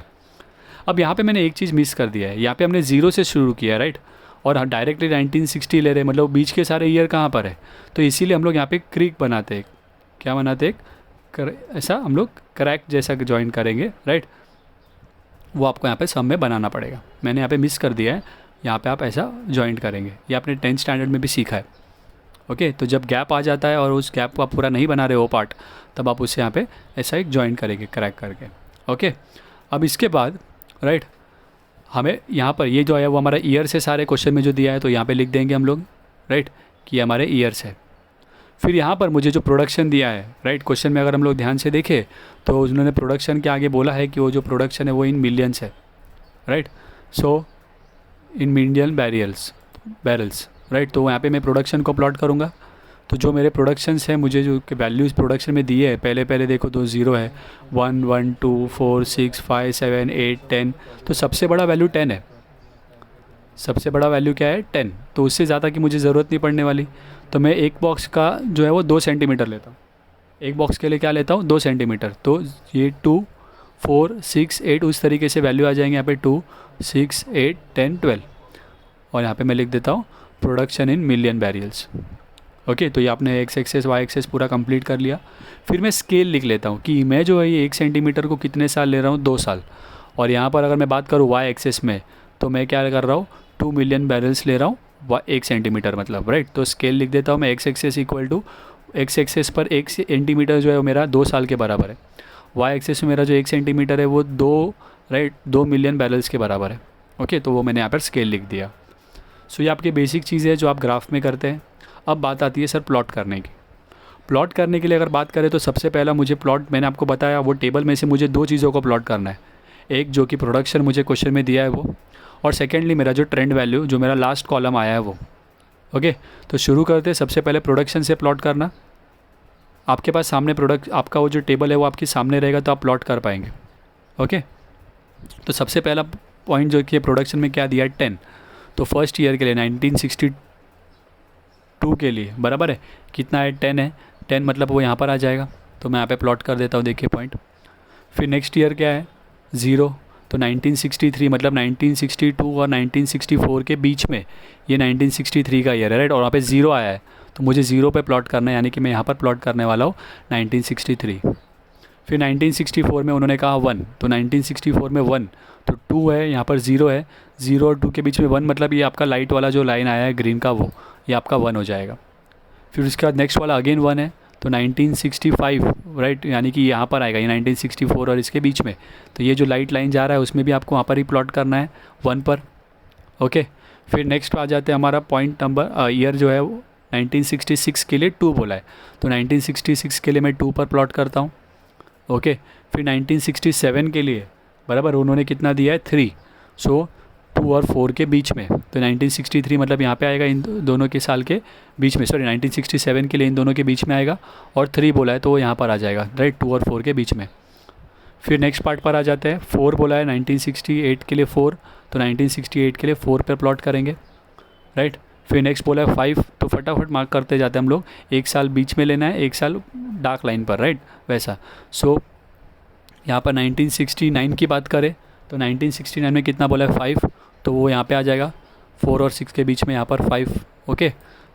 अब यहाँ पे मैंने एक चीज़ मिस कर दिया है, यहाँ पे हमने ज़ीरो से शुरू किया राइट, और डायरेक्टली 1960 ले रहे हैं, मतलब बीच के सारे ईयर कहाँ पर है। तो इसीलिए हम लोग यहाँ पे क्रीक बनाते हैं। क्या बनाते हैं, ऐसा हम लोग क्रैक जैसा ज्वाइन करेंगे राइट। वो आपको यहाँ पे सम में बनाना पड़ेगा। मैंने यहाँ पे मिस कर दिया है, यहाँ पे आप ऐसा ज्वाइंट करेंगे। ये आपने 10th स्टैंडर्ड में भी सीखा है। ओके, तो जब गैप आ जाता है और उस गैप को आप पूरा नहीं बना रहे हो पार्ट, तब आप उससे यहाँ पे ऐसा एक ज्वाइन करेंगे क्रैक करके। ओके, अब इसके बाद राइट हमें यहाँ पर ये जो है वो हमारा ईयर से सारे क्वेश्चन में जो दिया है, तो यहाँ पे लिख देंगे हम लोग राइट कि हमारे ईयर्स है। फिर यहाँ पर मुझे जो प्रोडक्शन दिया है राइट, क्वेश्चन में अगर हम लोग ध्यान से देखें तो उन्होंने प्रोडक्शन के आगे बोला है कि वो जो प्रोडक्शन है वो इन मिलियंस है right. So in million barrels right. तो यहाँ पे मैं प्रोडक्शन को प्लॉट करूँगा। तो जो मेरे प्रोडक्शंस हैं, मुझे जो वैल्यूज़ प्रोडक्शन में दिए है, पहले देखो तो 0 है, 1 1 2 4 6 5 7 8 10। तो सबसे बड़ा वैल्यू 10 है। सबसे बड़ा वैल्यू क्या है, 10। तो उससे ज़्यादा की मुझे ज़रूरत नहीं पड़ने वाली। तो मैं एक बॉक्स का जो है वो 2 सेंटीमीटर लेता हूँ। एक बॉक्स के लिए क्या लेता हूँ, 2 सेंटीमीटर। तो ये 2 4 6 8 उस तरीके से वैल्यू आ जाएंगे यहाँ पे 2 6 8 10 12। और यहाँ पे मैं लिख देता हूँ प्रोडक्शन इन मिलियन बैरियल्स। ओके, तो ये आपने एक्स एक्सेस वाई एक्सेस पूरा कंप्लीट कर लिया। फिर मैं स्केल लिख लेता हूँ कि मैं जो है ये 1 सेंटीमीटर को कितने साल ले रहा हूँ, 2 साल। और यहाँ पर अगर मैं बात करूँ वाई एक्सेस में, तो मैं क्या कर रहा हूँ, 2 मिलियन बैरल्स ले रहा हूँ 1 सेंटीमीटर मतलब राइट। तो स्केल लिख देता हूँ मैं x axis equal to x axis पर 1 सेंटीमीटर जो है वो मेरा 2 साल के बराबर है। वाई एक्सेस में मेरा जो 1 सेंटीमीटर है वो 2 मिलियन बैरल्स के बराबर है। ओके, तो वो मैंने यहाँ पर स्केल लिख दिया। सो ये आपकी बेसिक चीज़ है जो आप ग्राफ में करते हैं। अब बात आती है सर प्लॉट करने की। प्लॉट करने के लिए अगर बात करें तो सबसे पहला मुझे प्लॉट, मैंने आपको बताया वो टेबल में से मुझे 2 चीज़ों को प्लॉट करना है। एक जो कि प्रोडक्शन मुझे क्वेश्चन में दिया है वो, और सेकेंडली मेरा जो ट्रेंड वैल्यू जो मेरा लास्ट कॉलम आया है वो। ओके, तो शुरू करते हैं सबसे पहले प्रोडक्शन से प्लॉट करना। आपके पास सामने आपका वो जो टेबल है वो आपके सामने रहेगा तो आप प्लॉट कर पाएंगे। ओके, तो सबसे पहला पॉइंट जो कि प्रोडक्शन में क्या दिया है, 10। तो फर्स्ट ईयर के लिए 1962 के लिए बराबर है कितना है, 10 है। 10 मतलब वो यहाँ पर आ जाएगा। तो मैं यहाँ पे प्लॉट कर देता हूँ, देखिए पॉइंट। फिर नेक्स्ट ईयर क्या है, 0। तो 1963 मतलब 1962 और 1964 के बीच में ये 1963 का ईयर है राइट, और वहाँ पे 0 आया है तो मुझे 0 पे प्लॉट करना है, यानी कि मैं यहाँ पर प्लॉट करने वाला हूँ 1963। फिर 1964 में उन्होंने कहा 1, तो 1964 में 1 तो 2 है, यहाँ पर 0 है, 0 और 2 के बीच में 1 मतलब ये आपका लाइट वाला जो लाइन आया है ग्रीन का वो ये आपका 1 हो जाएगा। फिर उसके बाद नेक्स्ट वाला अगेन 1 है तो 1965 राइट, यानी कि यहाँ पर आएगा ये 1964 और इसके बीच में। तो ये जो लाइट लाइन जा रहा है उसमें भी आपको वहाँ पर ही प्लॉट करना है 1 पर। ओके, फिर नेक्स्ट आ जाते हैं हमारा पॉइंट नंबर ईयर जो है वो 1966 के लिए 2 बोला है तो 1966 के लिए मैं 2 पर प्लॉट करता हूँ। ओके, फिर 1967 के लिए बराबर उन्होंने कितना दिया है, 3। सो 2 और 4 के बीच में, तो 1963 मतलब यहाँ पे आएगा इन दोनों के साल के बीच में, सॉरी 1967 के लिए इन दोनों के बीच में आएगा, और 3 बोला है तो वो यहाँ पर आ जाएगा राइट, 2 और 4 के बीच में। फिर नेक्स्ट पार्ट पर आ जाते हैं, 4 बोला है 1968 के लिए 4, तो 1968 के लिए 4 पर प्लॉट करेंगे राइट। फिर नेक्स्ट बोला है 5, तो फटाफट मार्क करते जाते हैं हम लोग, 1 साल बीच में लेना है, 1 साल डार्क लाइन पर राइट वैसा। सो यहाँ पर 1969 की बात करें तो 1969 में कितना बोला है, 5, तो वो यहाँ पे आ जाएगा 4 और 6 के बीच में यहाँ पर 5। ओके,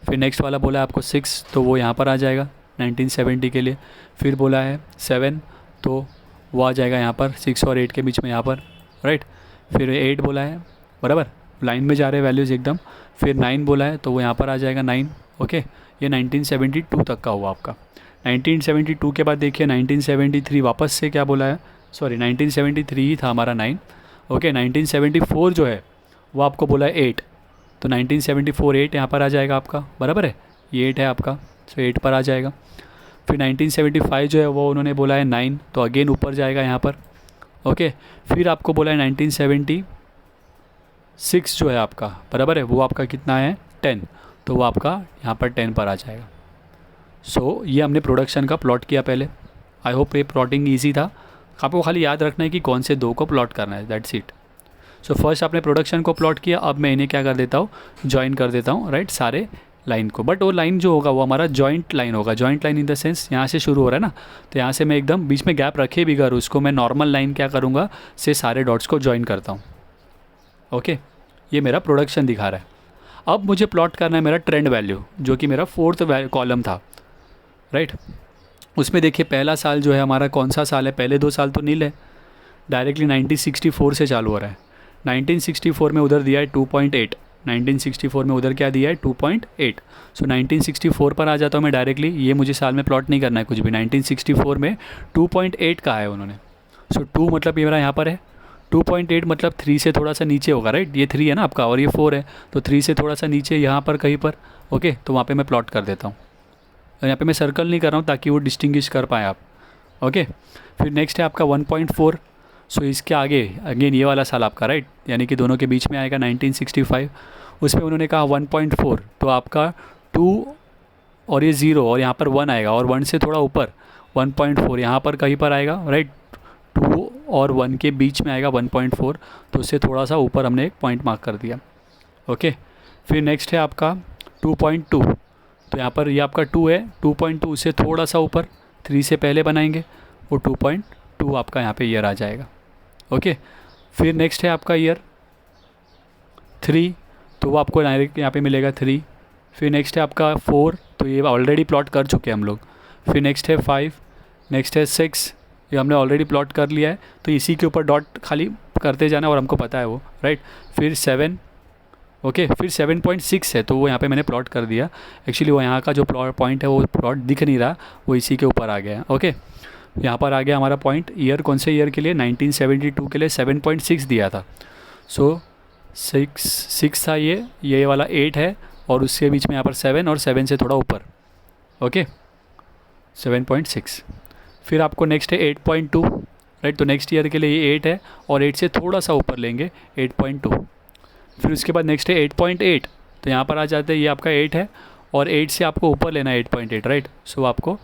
फिर नेक्स्ट वाला बोला है आपको 6, तो वो यहाँ पर आ जाएगा 1970 के लिए। फिर बोला है 7, तो वो आ जाएगा यहाँ पर 6 और 8 के बीच में यहाँ पर राइट। फिर 8 बोला है बराबर, लाइन में जा रहे वैल्यूज़ एकदम। फिर 9 बोला है तो वो यहाँ पर आ जाएगा 9। ओके, ये 1972 तक का हुआ आपका। 1972 के बाद देखिए 1973 वापस से क्या बोला है, सॉरी 1973 ही था हमारा 9। ओके, 1974 जो है वो आपको बोला है 8, तो 1974 8 यहाँ पर आ जाएगा आपका बराबर है, ये 8 है आपका, सो 8 पर आ जाएगा। फिर 1975 जो है वो उन्होंने बोला है 9, तो अगेन ऊपर जाएगा यहाँ पर। ओके, फिर आपको बोला है 1976 जो है आपका, बराबर है, वो आपका कितना है 10, तो वो आपका यहाँ पर 10 पर आ जाएगा। सो ये हमने प्रोडक्शन का प्लॉट किया पहले। आई होप ये प्लॉटिंग ईजी था। आपको खाली याद रखना है कि कौन से दो को प्लॉट करना है, दैट्स इट। सो फर्स्ट आपने प्रोडक्शन को प्लॉट किया, अब मैं इन्हें क्या कर देता हूँ, ज्वाइन कर देता हूँ, राइट, सारे लाइन को। बट वो लाइन जो होगा वो हमारा जॉइंट लाइन होगा। Joint line in the sense यहाँ से शुरू हो रहा है ना, तो यहाँ से मैं एकदम बीच में गैप रखे बिगर उसको मैं नॉर्मल लाइन क्या करूँगा से सारे डॉट्स को ज्वाइन करता हूँ। ओके, ये मेरा प्रोडक्शन दिखा रहा है। अब मुझे प्लॉट करना है मेरा ट्रेंड वैल्यू, जो कि मेरा 4th कॉलम था, राइट। उसमें देखिए पहला साल जो है हमारा कौन सा साल है, पहले 2 साल तो नील है, डायरेक्टली 1964 से चालू हो रहा है। 1964 में उधर दिया है 2.8, 1964 में उधर क्या दिया है 2.8। सो 1964 पर आ जाता हूँ मैं डायरेक्टली। ये मुझे साल में प्लॉट नहीं करना है कुछ भी। 1964 में 2.8 का है उन्होंने। सो 2 मतलब ये मेरा यहाँ पर है, 2.8 मतलब 3 से थोड़ा सा नीचे होगा, राइट। ये 3 है ना आपका और ये 4 है, तो 3 से थोड़ा सा नीचे यहाँ पर कहीं पर। ओके, तो वहाँ पे मैं प्लॉट कर देता हूँ। यहाँ पे मैं सर्कल नहीं कर रहा हूँ ताकि वो डिस्टिंग्विश कर पाएँ आप। ओके, फिर नेक्स्ट है आपका 1.4। सो इसके आगे अगेन ये वाला साल आपका, राइट, यानी कि दोनों के बीच में आएगा 1965। उसमें उन्होंने कहा 1.4, तो आपका 2 और ये 0 और यहाँ पर 1 आएगा, और 1 से थोड़ा ऊपर 1.4 यहाँ पर कहीं पर आएगा, राइट। 2 और 1 के बीच में आएगा 1.4, तो उससे थोड़ा सा ऊपर हमने एक पॉइंट मार्क कर दिया। ओके, फिर नेक्स्ट है आपका 2.2। तो यहाँ पर ये आपका 2 है, 2.2 से थोड़ा सा ऊपर 3 से पहले बनाएंगे, वो 2.2 आपका यहाँ पे ईयर आ जाएगा। ओके, फिर नेक्स्ट है आपका ईयर 3, तो वो आपको डायरेक्ट यहाँ पे मिलेगा 3। फिर नेक्स्ट है आपका 4, तो ये ऑलरेडी प्लॉट कर चुके हैं हम लोग। फिर नेक्स्ट है 5, नेक्स्ट है 6, ये हमने ऑलरेडी प्लॉट कर लिया है, तो इसी के ऊपर डॉट खाली करते जाना और हमको पता है वो, राइट। फिर 7, ओके, फिर 7.6 है, तो वो यहाँ पे मैंने प्लॉट कर दिया। एक्चुअली वो यहाँ का जो प्लॉट पॉइंट है वो प्लॉट दिख नहीं रहा, वो इसी के ऊपर आ गया। ओके, यहाँ पर आ गया हमारा पॉइंट। ईयर कौन से ईयर के लिए, 1972 के लिए 7.6 दिया था। सो 6 था, ये वाला 8 है, और उसके बीच में यहाँ पर 7 और 7 से थोड़ा ऊपर। ओके, 7.6। फिर आपको नेक्स्ट है 8.2, राइट। तो नेक्स्ट ईयर के लिए ये 8 है, और 8 से थोड़ा सा ऊपर लेंगे 8.2। फिर उसके बाद नेक्स्ट है 8.8, तो यहाँ पर आ जाते हैं, ये आपका 8 है, और 8 से आपको ऊपर लेना है 8.8, राइट। सो आपको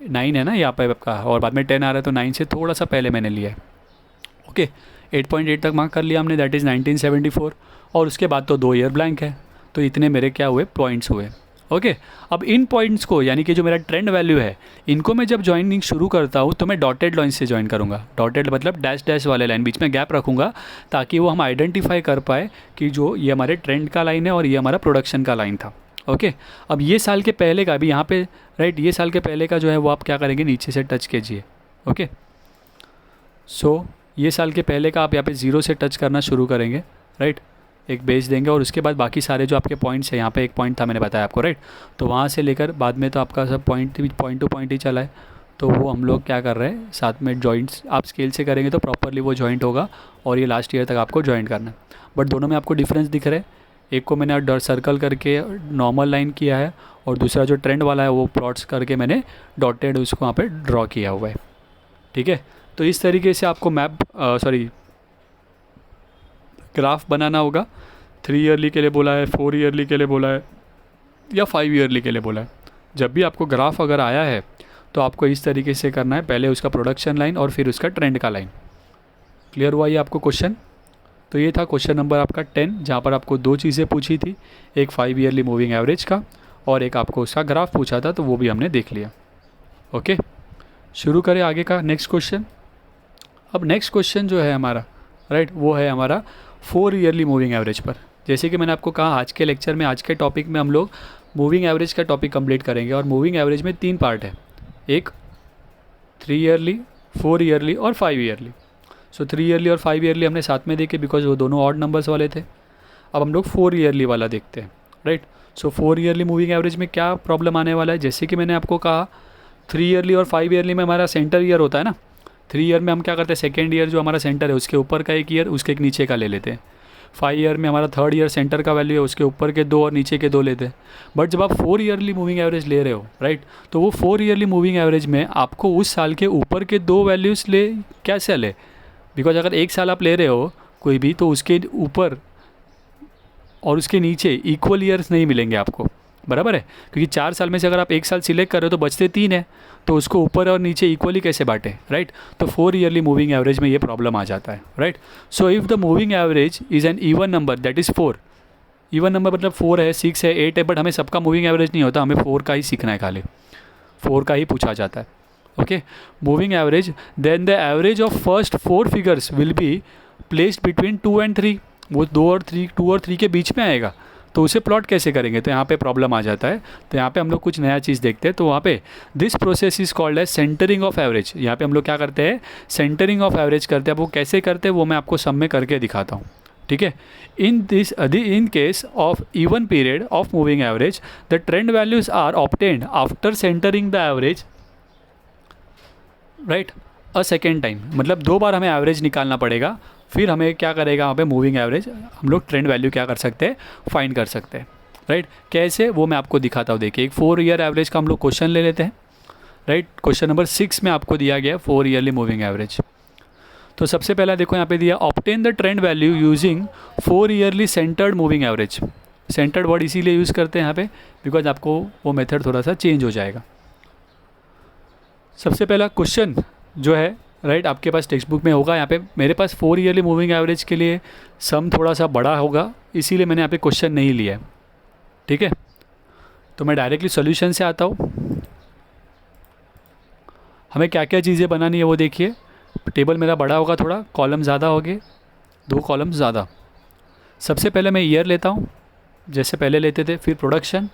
9 है ना यहाँ पे आपका, और बाद में 10 आ रहा है, तो 9 से थोड़ा सा पहले मैंने लिया है। ओके, 8.8 तक मार्क कर लिया हमने, दैट इज़ 1974। और उसके बाद तो 2 ईयर ब्लैंक है, तो इतने मेरे क्या हुए, पॉइंट्स हुए। ओके, अब इन पॉइंट्स को, यानी कि जो मेरा ट्रेंड वैल्यू है, इनको मैं जब ज्वाइनिंग शुरू करता हूँ तो मैं डॉटेड लाइन से ज्वाइन करूँगा। डॉटेड मतलब डैश डैश वाले लाइन, बीच में गैप रखूँगा, ताकि वो हम आइडेंटिफाई कर पाए कि जो ये हमारे ट्रेंड का लाइन है और ये हमारा प्रोडक्शन का लाइन था। ओके, अब ये साल के पहले का, अभी यहाँ पे, राइट, ये साल के पहले का जो है वो आप क्या करेंगे, नीचे से टच कीजिए। ओके, सो ये साल के पहले का आप यहाँ पे 0 से टच करना शुरू करेंगे, राइट, एक बेस देंगे, और उसके बाद बाकी सारे जो आपके पॉइंट्स हैं, यहाँ पे एक पॉइंट था मैंने बताया आपको, राइट, तो वहाँ से लेकर बाद में तो आपका सब पॉइंट टू पॉइंट ही चला है, तो वो हम लोग क्या कर रहे हैं, साथ में जॉइंट्स आप स्केल से करेंगे तो प्रॉपरली वो जॉइंट होगा, और ये लास्ट ईयर तक आपको जॉइंट करना है। बट दोनों में आपको डिफरेंस दिख रहा है, एक को मैंने सर्कल करके नॉर्मल लाइन किया है, और दूसरा जो ट्रेंड वाला है वो प्लॉट्स करके मैंने डॉटेड उसको वहाँ पे ड्रॉ किया हुआ है। ठीक है, तो इस तरीके से आपको ग्राफ बनाना होगा। 3 ईयरली के लिए बोला है, 4 ईयरली के लिए बोला है, या 5 ईयरली के लिए बोला है। जब भी आपको ग्राफ अगर आया है तो आपको इस तरीके से करना है, पहले उसका प्रोडक्शन लाइन और फिर उसका ट्रेंड का लाइन। क्लियर हुआ ये आपको क्वेश्चन? तो ये था क्वेश्चन नंबर आपका 10, जहाँ पर आपको 2 चीज़ें पूछी थी, एक 5 ईयरली मूविंग एवरेज का और एक आपको उसका ग्राफ पूछा था, तो वो भी हमने देख लिया। ओके, शुरू करें आगे का नेक्स्ट क्वेश्चन। अब नेक्स्ट क्वेश्चन जो है हमारा, राइट, वो है हमारा 4 ईयरली मूविंग एवरेज पर। जैसे कि मैंने आपको कहा, आज के लेक्चर में, आज के टॉपिक में हम लोग मूविंग एवरेज का टॉपिक कंप्लीट करेंगे, और मूविंग एवरेज में 3 पार्ट है, एक 3 ईयरली, 4 ईयरली और 5 ईयरली। सो 3 ईयरली और 5 ईयरली हमने साथ में देखे बिकॉज वो दोनों ऑड नंबर्स वाले थे। अब हम लोग 4 ईयरली वाला देखते हैं, राइट। सो 4 ईयरली मूविंग एवरेज में क्या प्रॉब्लम आने वाला है, जैसे कि मैंने आपको कहा 3 ईयरली और 5 ईयरली में हमारा सेंटर ईयर होता है ना। 3 ईयर में हम क्या करते हैं, सेकेंड ईयर जो हमारा सेंटर है उसके ऊपर का एक ईयर, उसके एक नीचे का ले लेते हैं। 5 ईयर में हमारा थर्ड ईयर सेंटर का वैल्यू है, उसके ऊपर के दो और नीचे के दो लेते हैं। बट जब आप 4 ईयरली मूविंग एवरेज ले रहे हो, राइट, तो वो 4 ईयरली मूविंग एवरेज में आपको उस साल के ऊपर के दो वैल्यूज़ ले कैसे ले, बिकॉज अगर एक साल आप ले रहे हो कोई भी, तो उसके ऊपर और उसके नीचे इक्वल ईयर्स नहीं मिलेंगे आपको, बराबर है, क्योंकि 4 साल में से अगर आप एक साल सिलेक्ट कर रहे हो तो बचते 3 है, तो उसको ऊपर और नीचे इक्वली कैसे बांटे, राइट। तो 4 ईयरली मूविंग एवरेज में ये प्रॉब्लम आ जाता है, right. So if the moving average is N even number, that is 4, even number मतलब 4 है, 6 है, 8 है, बट हमें सबका मूविंग एवरेज नहीं होता, हमें 4 का ही सीखना है, खाली 4 का ही पूछा जाता है, okay. Moving average, then the average of first 4 figures will be placed between 2 and 3, वो 2 और 3 के बीच में आएगा, तो उसे प्लॉट कैसे करेंगे, तो यहाँ पे प्रॉब्लम आ जाता है। तो यहाँ पे हम लोग कुछ नया चीज़ देखते हैं, तो वहाँ पे this process is called as centering of average. यहाँ पे हम लोग क्या करते हैं, सेंटरिंग ऑफ एवरेज करते हैं। अब वो कैसे करते हैं वो मैं आपको सब में करके दिखाता हूँ, ठीक है। In case of even period of moving average the trend values are obtained after centering the average, right, a second time, मतलब 2 बार हमें एवरेज निकालना पड़ेगा, फिर हमें क्या करेगा वहाँ पे मूविंग एवरेज, हम लोग ट्रेंड वैल्यू क्या कर सकते हैं, फाइंड कर सकते हैं, राइट। कैसे वो मैं आपको दिखाता हूँ। देखिए, एक 4 ईयर एवरेज का हम लोग क्वेश्चन ले लेते हैं, राइट। क्वेश्चन नंबर 6 में आपको दिया गया 4 ईयरली मूविंग एवरेज। तो सबसे पहला देखो यहाँ पे दिया, obtain the trend value using 4 yearly centred moving average. Centred word इसीलिए यूज़ करते हैं यहाँ पे बिकॉज आपको वो मेथड थोड़ा सा चेंज हो जाएगा। सबसे पहला क्वेश्चन जो है, राइट, आपके पास टेक्स्ट बुक में होगा। यहाँ पे मेरे पास 4 ईयरली मूविंग एवरेज के लिए सम थोड़ा सा बड़ा होगा, इसीलिए मैंने यहाँ पे क्वेश्चन नहीं लिया है, ठीक है। तो मैं डायरेक्टली सॉल्यूशन से आता हूँ। हमें क्या क्या चीज़ें बनानी है वो देखिए। टेबल मेरा बड़ा होगा थोड़ा, कॉलम ज़्यादा होंगे, 2 कॉलम ज़्यादा। सबसे पहले मैं ईयर लेता हूँ जैसे पहले लेते थे, फिर प्रोडक्शन,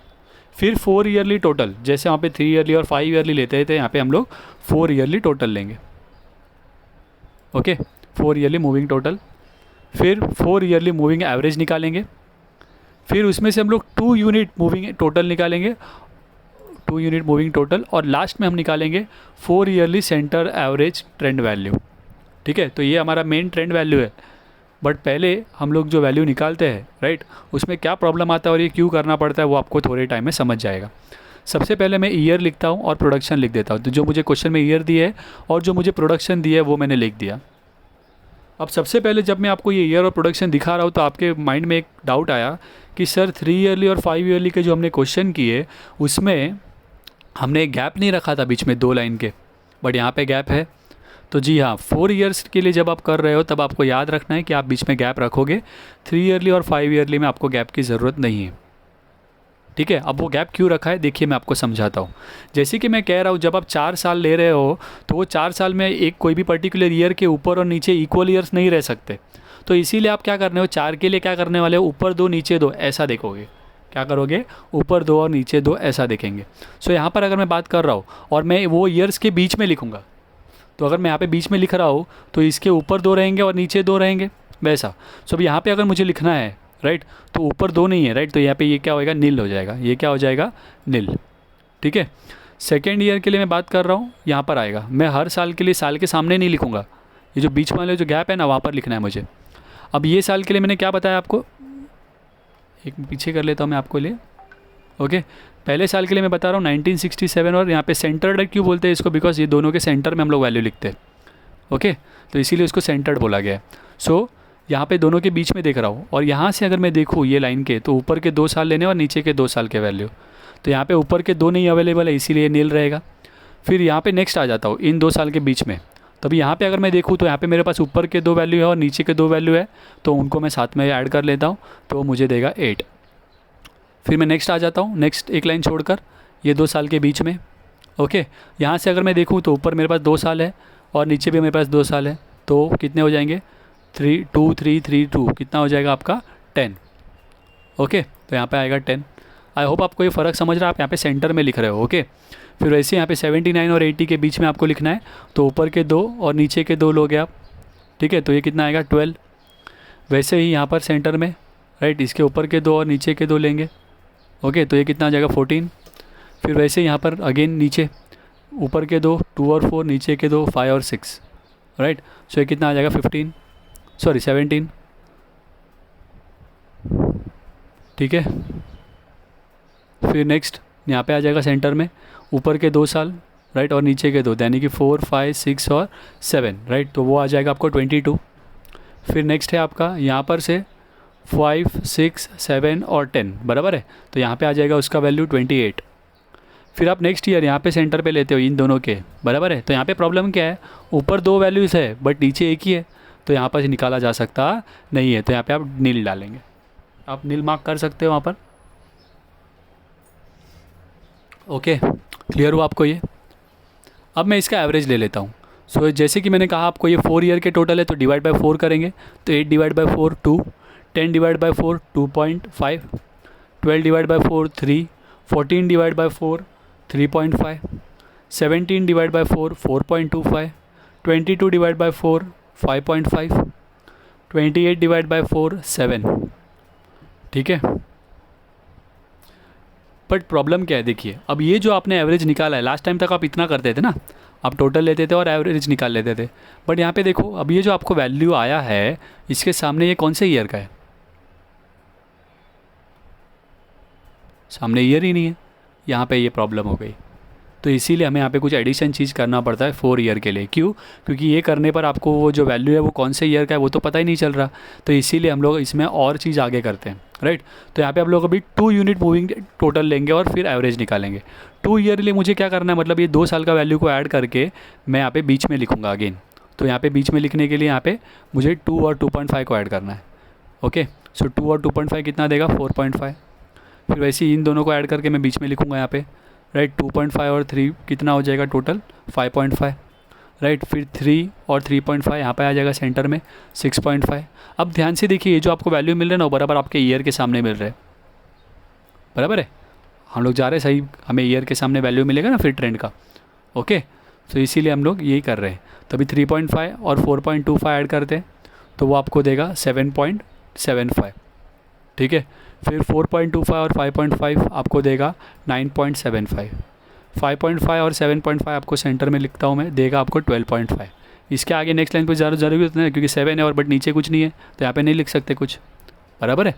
फिर 4 ईयरली टोटल, जैसे वहाँ पे 3 ईयरली और 5 ईयरली लेते थे, यहाँ पे हम लोग 4 ईयरली टोटल लेंगे, ओके। 4 ईयरली मूविंग टोटल, फिर 4 ईयरली मूविंग एवरेज निकालेंगे, फिर उसमें से हम लोग 2 यूनिट मूविंग टोटल निकालेंगे, 2 यूनिट मूविंग टोटल, और लास्ट में हम निकालेंगे 4 yearly centre average trend value, ठीक है। तो ये हमारा मेन ट्रेंड वैल्यू है। बट पहले हम लोग जो वैल्यू निकालते हैं, राइट, उसमें क्या प्रॉब्लम आता है और ये क्यों करना पड़ता है वो आपको थोड़े टाइम में समझ जाएगा। सबसे पहले मैं ईयर लिखता हूँ और प्रोडक्शन लिख देता हूँ। तो जो मुझे क्वेश्चन में ईयर दिया है और जो मुझे प्रोडक्शन दिया है वो मैंने लिख दिया। अब सबसे पहले जब मैं आपको ये ईयर और प्रोडक्शन दिखा रहा हूँ तो आपके माइंड में एक डाउट आया कि सर 3 ईयरली और 5 ईयरली के जो हमने क्वेश्चन किए उसमें हमने गैप नहीं रखा था बीच में 2 लाइन के, बट यहाँ पे गैप है। तो जी हाँ, 4 ईयर्स के लिए जब आप कर रहे हो तब आपको याद रखना है कि आप बीच में गैप रखोगे। 3 ईयरली और 5 ईयरली में आपको गैप की ज़रूरत नहीं है, ठीक है। अब वो गैप क्यों रखा है देखिए, मैं आपको समझाता हूँ। जैसे कि मैं कह रहा हूँ, जब आप 4 साल ले रहे हो तो वो 4 साल में एक कोई भी पर्टिकुलर ईयर के ऊपर और नीचे इक्वल ईयर्स नहीं रह सकते। तो इसीलिए आप क्या करने हो, 4 के लिए क्या करने वाले हो, ऊपर 2 नीचे 2 ऐसा देखोगे। क्या करोगे, ऊपर 2 और नीचे 2 ऐसा देखेंगे। सो यहाँ पर अगर मैं बात कर रहा हूँ और मैं वो ईयर्स के बीच में लिखूँगा, तो अगर मैं यहाँ पे बीच में लिख रहा हूँ तो इसके ऊपर 2 रहेंगे और नीचे 2 रहेंगे, वैसा। सो अब यहाँ पे अगर मुझे लिखना है, राइट, तो ऊपर 2 नहीं है, राइट, तो यहाँ पे ये क्या होएगा, नील हो जाएगा। ये क्या हो जाएगा, नील, ठीक है। सेकेंड ईयर के लिए मैं बात कर रहा हूँ, यहाँ पर आएगा। मैं हर साल के लिए साल के सामने नहीं लिखूँगा, ये जो बीच वाले जो गैप है ना वहाँ पर लिखना है मुझे। अब ये साल के लिए मैंने क्या बताया आपको, एक पीछे कर लेता हूँ मैं आपको लिए, ओके। पहले साल के लिए मैं बता रहा हूँ 1967, और यहाँ पे सेंटर्ड क्यों बोलते हैं इसको, बिकॉज ये दोनों के सेंटर में हम लोग वैल्यू लिखते हैं, ओके। तो इसीलिए इसको सेंटर्ड बोला गया है। सो यहाँ पे दोनों के बीच में देख रहा हूँ, और यहाँ से अगर मैं देखूँ ये लाइन के, तो ऊपर के 2 साल लेने और नीचे के 2 साल के वैल्यू, तो यहाँ पे ऊपर के 2 नहीं अवेलेबल है, इसीलिए नील रहेगा। फिर यहाँ पे नेक्स्ट आ जाता हूँ इन 2 साल के बीच में, तभी यहाँ पे अगर मैं देखूँ तो यहाँ पे मेरे पास ऊपर के 2 वैल्यू है और नीचे के 2 वैल्यू है, तो उनको मैं साथ में ऐड कर लेता हूँ, तो मुझे देगा 8। फिर मैं नेक्स्ट आ जाता हूँ, नेक्स्ट एक लाइन छोड़कर ये 2 साल के बीच में, ओके। यहाँ से अगर मैं देखूँ तो ऊपर मेरे पास 2 साल है और नीचे भी मेरे पास 2 साल है, तो कितने हो जाएंगे, 3 2 3 3 2, कितना हो जाएगा आपका 10, ओके। तो यहाँ पे आएगा 10। आई होप आपको ये फ़र्क समझ रहा है, आप यहाँ पे सेंटर में लिख रहे हो, ओके। फिर वैसे यहाँ पे 79 और 80 के बीच में आपको लिखना है, तो ऊपर के 2 और नीचे के 2 लोगे आप, ठीक है। तो ये कितना आएगा 12। वैसे ही यहाँ पर सेंटर में, राइट, इसके ऊपर के 2 और नीचे के 2 लेंगे, ओके। तो ये कितना आ जाएगा 14। फिर वैसे यहाँ पर अगेन नीचे ऊपर के 2 2 और 4, नीचे के 2 5 और 6, राइट। सो ये कितना आ जाएगा 17, ठीक है। फिर नेक्स्ट यहाँ पे आ जाएगा सेंटर में ऊपर के 2 साल, राइट, और नीचे के 2, यानी कि 4, 5, 6 और 7, राइट, तो वो आ जाएगा आपको 22। फिर नेक्स्ट है आपका यहाँ पर से 5, 6, 7 और 10, बराबर है, तो यहाँ पे आ जाएगा उसका वैल्यू 28। फिर आप नेक्स्ट ईयर यहाँ पे सेंटर पे लेते हो इन दोनों के, बराबर है, तो यहाँ पे प्रॉब्लम क्या है, ऊपर 2 वैल्यूज़ है बट नीचे एक ही है, तो यहाँ पर निकाला जा सकता नहीं है, तो यहाँ पे आप नील डालेंगे, आप नील मार्क कर सकते हो वहाँ पर। ओके, क्लियर हुआ आपको ये। अब मैं इसका एवरेज ले लेता हूँ। सो जैसे कि मैंने कहा आपको ये 4 ईयर के टोटल है, तो डिवाइड बाय 4 करेंगे, तो 8 divide by 4 2, 10 divide by 4 2.5, 12 divide by 4 3, 14 divide by 4 3.5, 17 divide by 4 4.25, 22 divide by 4 5.5, 28 divide by 4 7, ठीक है। बट प्रॉब्लम क्या है, देखिए अब ये जो आपने एवरेज निकाला है, लास्ट टाइम तक आप इतना करते थे ना, आप टोटल लेते थे और एवरेज निकाल लेते थे, बट यहाँ पे देखो अब ये जो आपको वैल्यू आया है इसके सामने ये कौन से ईयर का है, सामने ईयर ही नहीं है, यहाँ पे ये प्रॉब्लम हो गई। तो इसीलिए हमें यहाँ पे कुछ एडिशन चीज़ करना पड़ता है 4 ईयर के लिए। क्यों? क्योंकि ये करने पर आपको वो जो वैल्यू है वो कौन से ईयर का है वो तो पता ही नहीं चल रहा, तो इसीलिए हम लोग इसमें और चीज़ आगे करते हैं, राइट। तो यहाँ पे हम लोग अभी 2 यूनिट मूविंग टोटल लेंगे और फिर एवरेज निकालेंगे। 2 ईयरली मुझे क्या करना है, मतलब ये 2 साल का वैल्यू को ऐड करके मैं यहाँ पे बीच में लिखूँगा अगेन। तो यहाँ पे बीच में लिखने के लिए यहाँ पे मुझे 2 और 2.5 को ऐड करना है। ओके, सो 2 और 2.5 कितना देगा 4.5। फिर वैसे ही इन दोनों को ऐड करके मैं बीच में लिखूँगा यहाँ पे, राइट। 2.5 और 3 कितना हो जाएगा टोटल 5.5, राइट। फिर 3 और 3.5 यहाँ पे आ जाएगा सेंटर में 6.5। अब ध्यान से देखिए ये जो आपको वैल्यू मिल रहे हैं ना वो बराबर आपके ईयर के सामने मिल रहे हैं, बराबर है, हम लोग जा रहे हैं सही, हमें ईयर के सामने वैल्यू मिलेगा ना फिर ट्रेंड का। ओके, तो इसीलिए हम लोग यही कर रहे हैं। तो अभी 3.5 और 4.25 ऐड करते हैं तो वो आपको देगा 7.75, ठीक है। फिर 4.25 और 5.5 आपको देगा 9.75, 5.5 और 7.5 आपको सेंटर में लिखता हूँ मैं, देगा आपको 12.5। इसके आगे नेक्स्ट लाइन पर ज़्यादा ज़रूरत नहीं है क्योंकि 7 है और बट नीचे कुछ नहीं है, तो यहाँ पे नहीं लिख सकते कुछ, बराबर है।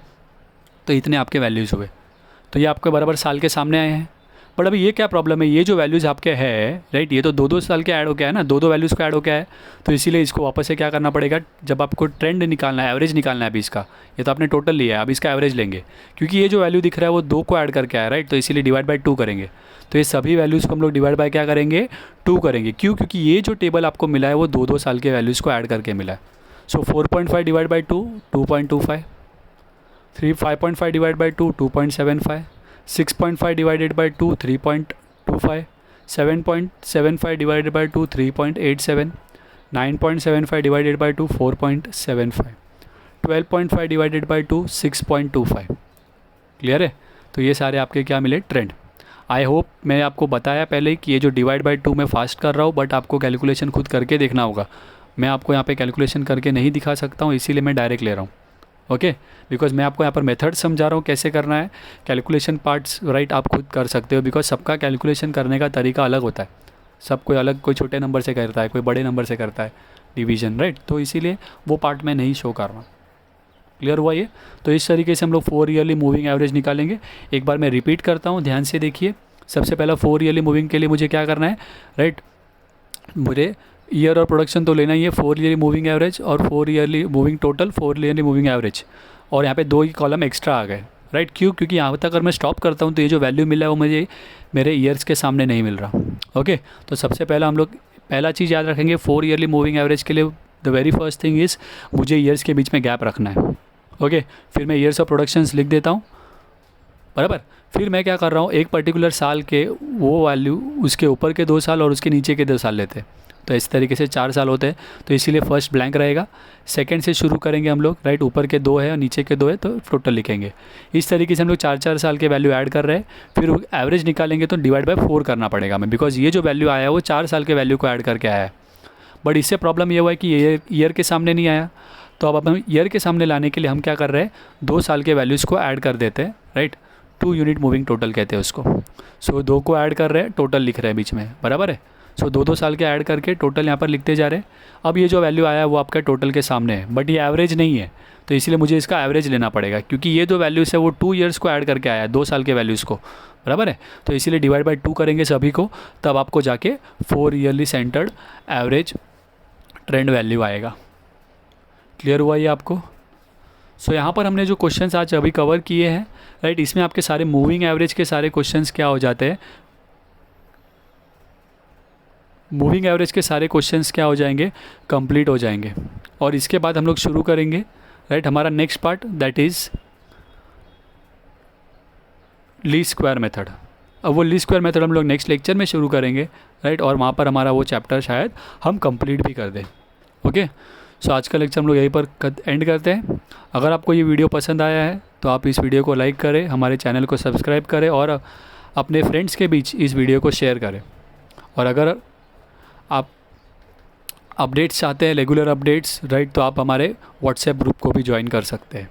तो इतने आपके वैल्यूज़ हुए, तो ये आपके बराबर साल के सामने आए हैं। बट अभी ये क्या प्रॉब्लम है, ये जो वैल्यूज़ आपके हैं, राइट, ये तो 2-2 साल के ऐड हो गया है ना, 2-2 वैल्यूज़ को ऐड हो गया है, तो इसीलिए इसको वापस से क्या करना पड़ेगा, जब आपको ट्रेंड निकालना है, एवरेज निकालना है अभी इसका, ये तो आपने टोटल लिया है, अब इसका एवरेज लेंगे, क्योंकि ये जो वैल्यू दिख रहा है वो 2 को ऐड करके आया, राइट, तो इसीलिए डिवाइड बाई 2 करेंगे। तो ये सभी वैल्यूज़ को हम लोग डिवाइड बाय क्या करेंगे 2 करेंगे। क्यों? क्योंकि ये जो टेबल आपको मिला है वो 2-2 साल के वैल्यूज़ को ऐड करके मिला है। सो 4.5 divide by 2 2.25, 5.5 divide by 2 2.75, 6.5 divided by 2 3.25, 7.75 divided by 2 3.87, 9.75 divided by 2 4.75, 12.5 divided by 2 6.25। Clear है? तो ये सारे आपके क्या मिले ट्रेंड। आई होप मैं आपको बताया पहले कि ये जो डिवाइड बाई 2 मैं फास्ट कर रहा हूँ, बट आपको कैलकुलेशन खुद करके देखना होगा। मैं आपको यहाँ पे कैलकुलेशन करके नहीं दिखा सकता हूँ, इसीलिए मैं डायरेक्ट ले रहा हूँ। ओके, बिकॉज मैं आपको यहाँ पर मेथड समझा रहा हूँ कैसे करना है। कैलकुलेशन पार्ट्स राइट आप खुद कर सकते हो, बिकॉज सबका कैलकुलेशन करने का तरीका अलग होता है। सब कोई अलग, कोई छोटे नंबर से करता है, कोई बड़े नंबर से करता है डिवीजन, राइट। तो इसीलिए वो पार्ट मैं नहीं शो कर रहा हूँ। क्लियर हुआ ये? तो इस तरीके से हम लोग 4 ईयरली मूविंग एवरेज निकालेंगे। एक बार मैं रिपीट करता हूँ, ध्यान से देखिए। सबसे पहला 4 ईयरली मूविंग के लिए मुझे क्या करना है, राइट, मुझे ईयर और प्रोडक्शन तो लेना ही है, 4 ईयरली मूविंग एवरेज और 4 yearly moving total, 4 yearly moving average, और यहाँ पे 2 ही कॉलम एक्स्ट्रा आ गए, राइट। क्यों? क्योंकि यहाँ तक अगर मैं स्टॉप करता हूँ तो ये जो वैल्यू मिला है वो मुझे मेरे ईयर्स के सामने नहीं मिल रहा। ओके, तो सबसे पहला हम लोग पहला चीज़ याद रखेंगे 4 ईयरली मूविंग एवरेज के लिए, the very first thing is मुझे ईयर्स के बीच में गैप रखना है। ओके, फिर मैं ईयर्स ऑफ प्रोडक्शंस लिख देता हूँ, बराबर। फिर मैं क्या कर रहा हूँ, एक पर्टिकुलर साल के वो वैल्यू उसके ऊपर के 2 साल और उसके नीचे के 2 साल लेते हैं, तो इस तरीके से 4 साल होते हैं, तो इसीलिए फर्स्ट ब्लैंक रहेगा। सेकंड से शुरू करेंगे हम लोग, राइट, ऊपर के 2 है और नीचे के 2 है, तो टोटल लिखेंगे। इस तरीके से हम लोग 4-4 साल के वैल्यू ऐड कर रहे हैं। फिर एवरेज निकालेंगे तो डिवाइड बाय 4 करना पड़ेगा हमें, बिकॉज ये जो वैल्यू आया है वो 4 साल के वैल्यू को ऐड करके आया है। बट इससे प्रॉब्लम ये हुआ है कि ये ईयर के सामने नहीं आया, तो अब हम ईयर के सामने लाने के लिए हम क्या कर रहे हैं, 2 साल के वैल्यूज़ को ऐड कर देते हैं, राइट। 2 यूनिट मूविंग टोटल कहते हैं उसको। सो 2 को ऐड कर रहे हैं, टोटल लिख रहे हैं बीच में, बराबर है। सो 2-2 साल के ऐड करके टोटल यहाँ पर लिखते जा रहे हैं। अब ये जो वैल्यू आया है वो आपका टोटल के सामने है, बट ये एवरेज नहीं है, तो इसीलिए मुझे इसका एवरेज लेना पड़ेगा, क्योंकि ये जो वैल्यूज़ है वो 2 ईयर्स को ऐड करके आया है, 2 साल के वैल्यूज़ को, बराबर है। तो इसीलिए डिवाइड बाई 2 करेंगे सभी को, तब आपको जाके 4 yearly centred average trend value आएगा। क्लियर हुआ ये आपको? सो यहाँ पर हमने जो क्वेश्चंस आज अभी कवर किए हैं, राइट, इसमें आपके सारे मूविंग एवरेज के सारे क्वेश्चंस क्या हो जाते हैं, मूविंग एवरेज के सारे क्वेश्चंस क्या हो जाएंगे, कंप्लीट हो जाएंगे। और इसके बाद हम लोग शुरू करेंगे, राइट, हमारा next part, that is least square method. अब वो लीस्ट स्क्वायर मेथड हम लोग नेक्स्ट लेक्चर में शुरू करेंगे, राइट, और वहाँ पर हमारा वो चैप्टर शायद हम कंप्लीट भी कर दें। ओके, सो आज का लेक्चर हम लोग यहीं पर एंड करते हैं। अगर आपको ये वीडियो पसंद आया है तो आप इस वीडियो को लाइक करें, हमारे चैनल को सब्सक्राइब करें और अपने फ्रेंड्स के बीच इस वीडियो को शेयर करें। और अगर आप अपडेट्स चाहते हैं, रेगुलर अपडेट्स, राइट, तो आप हमारे व्हाट्सएप ग्रुप को भी ज्वाइन कर सकते हैं।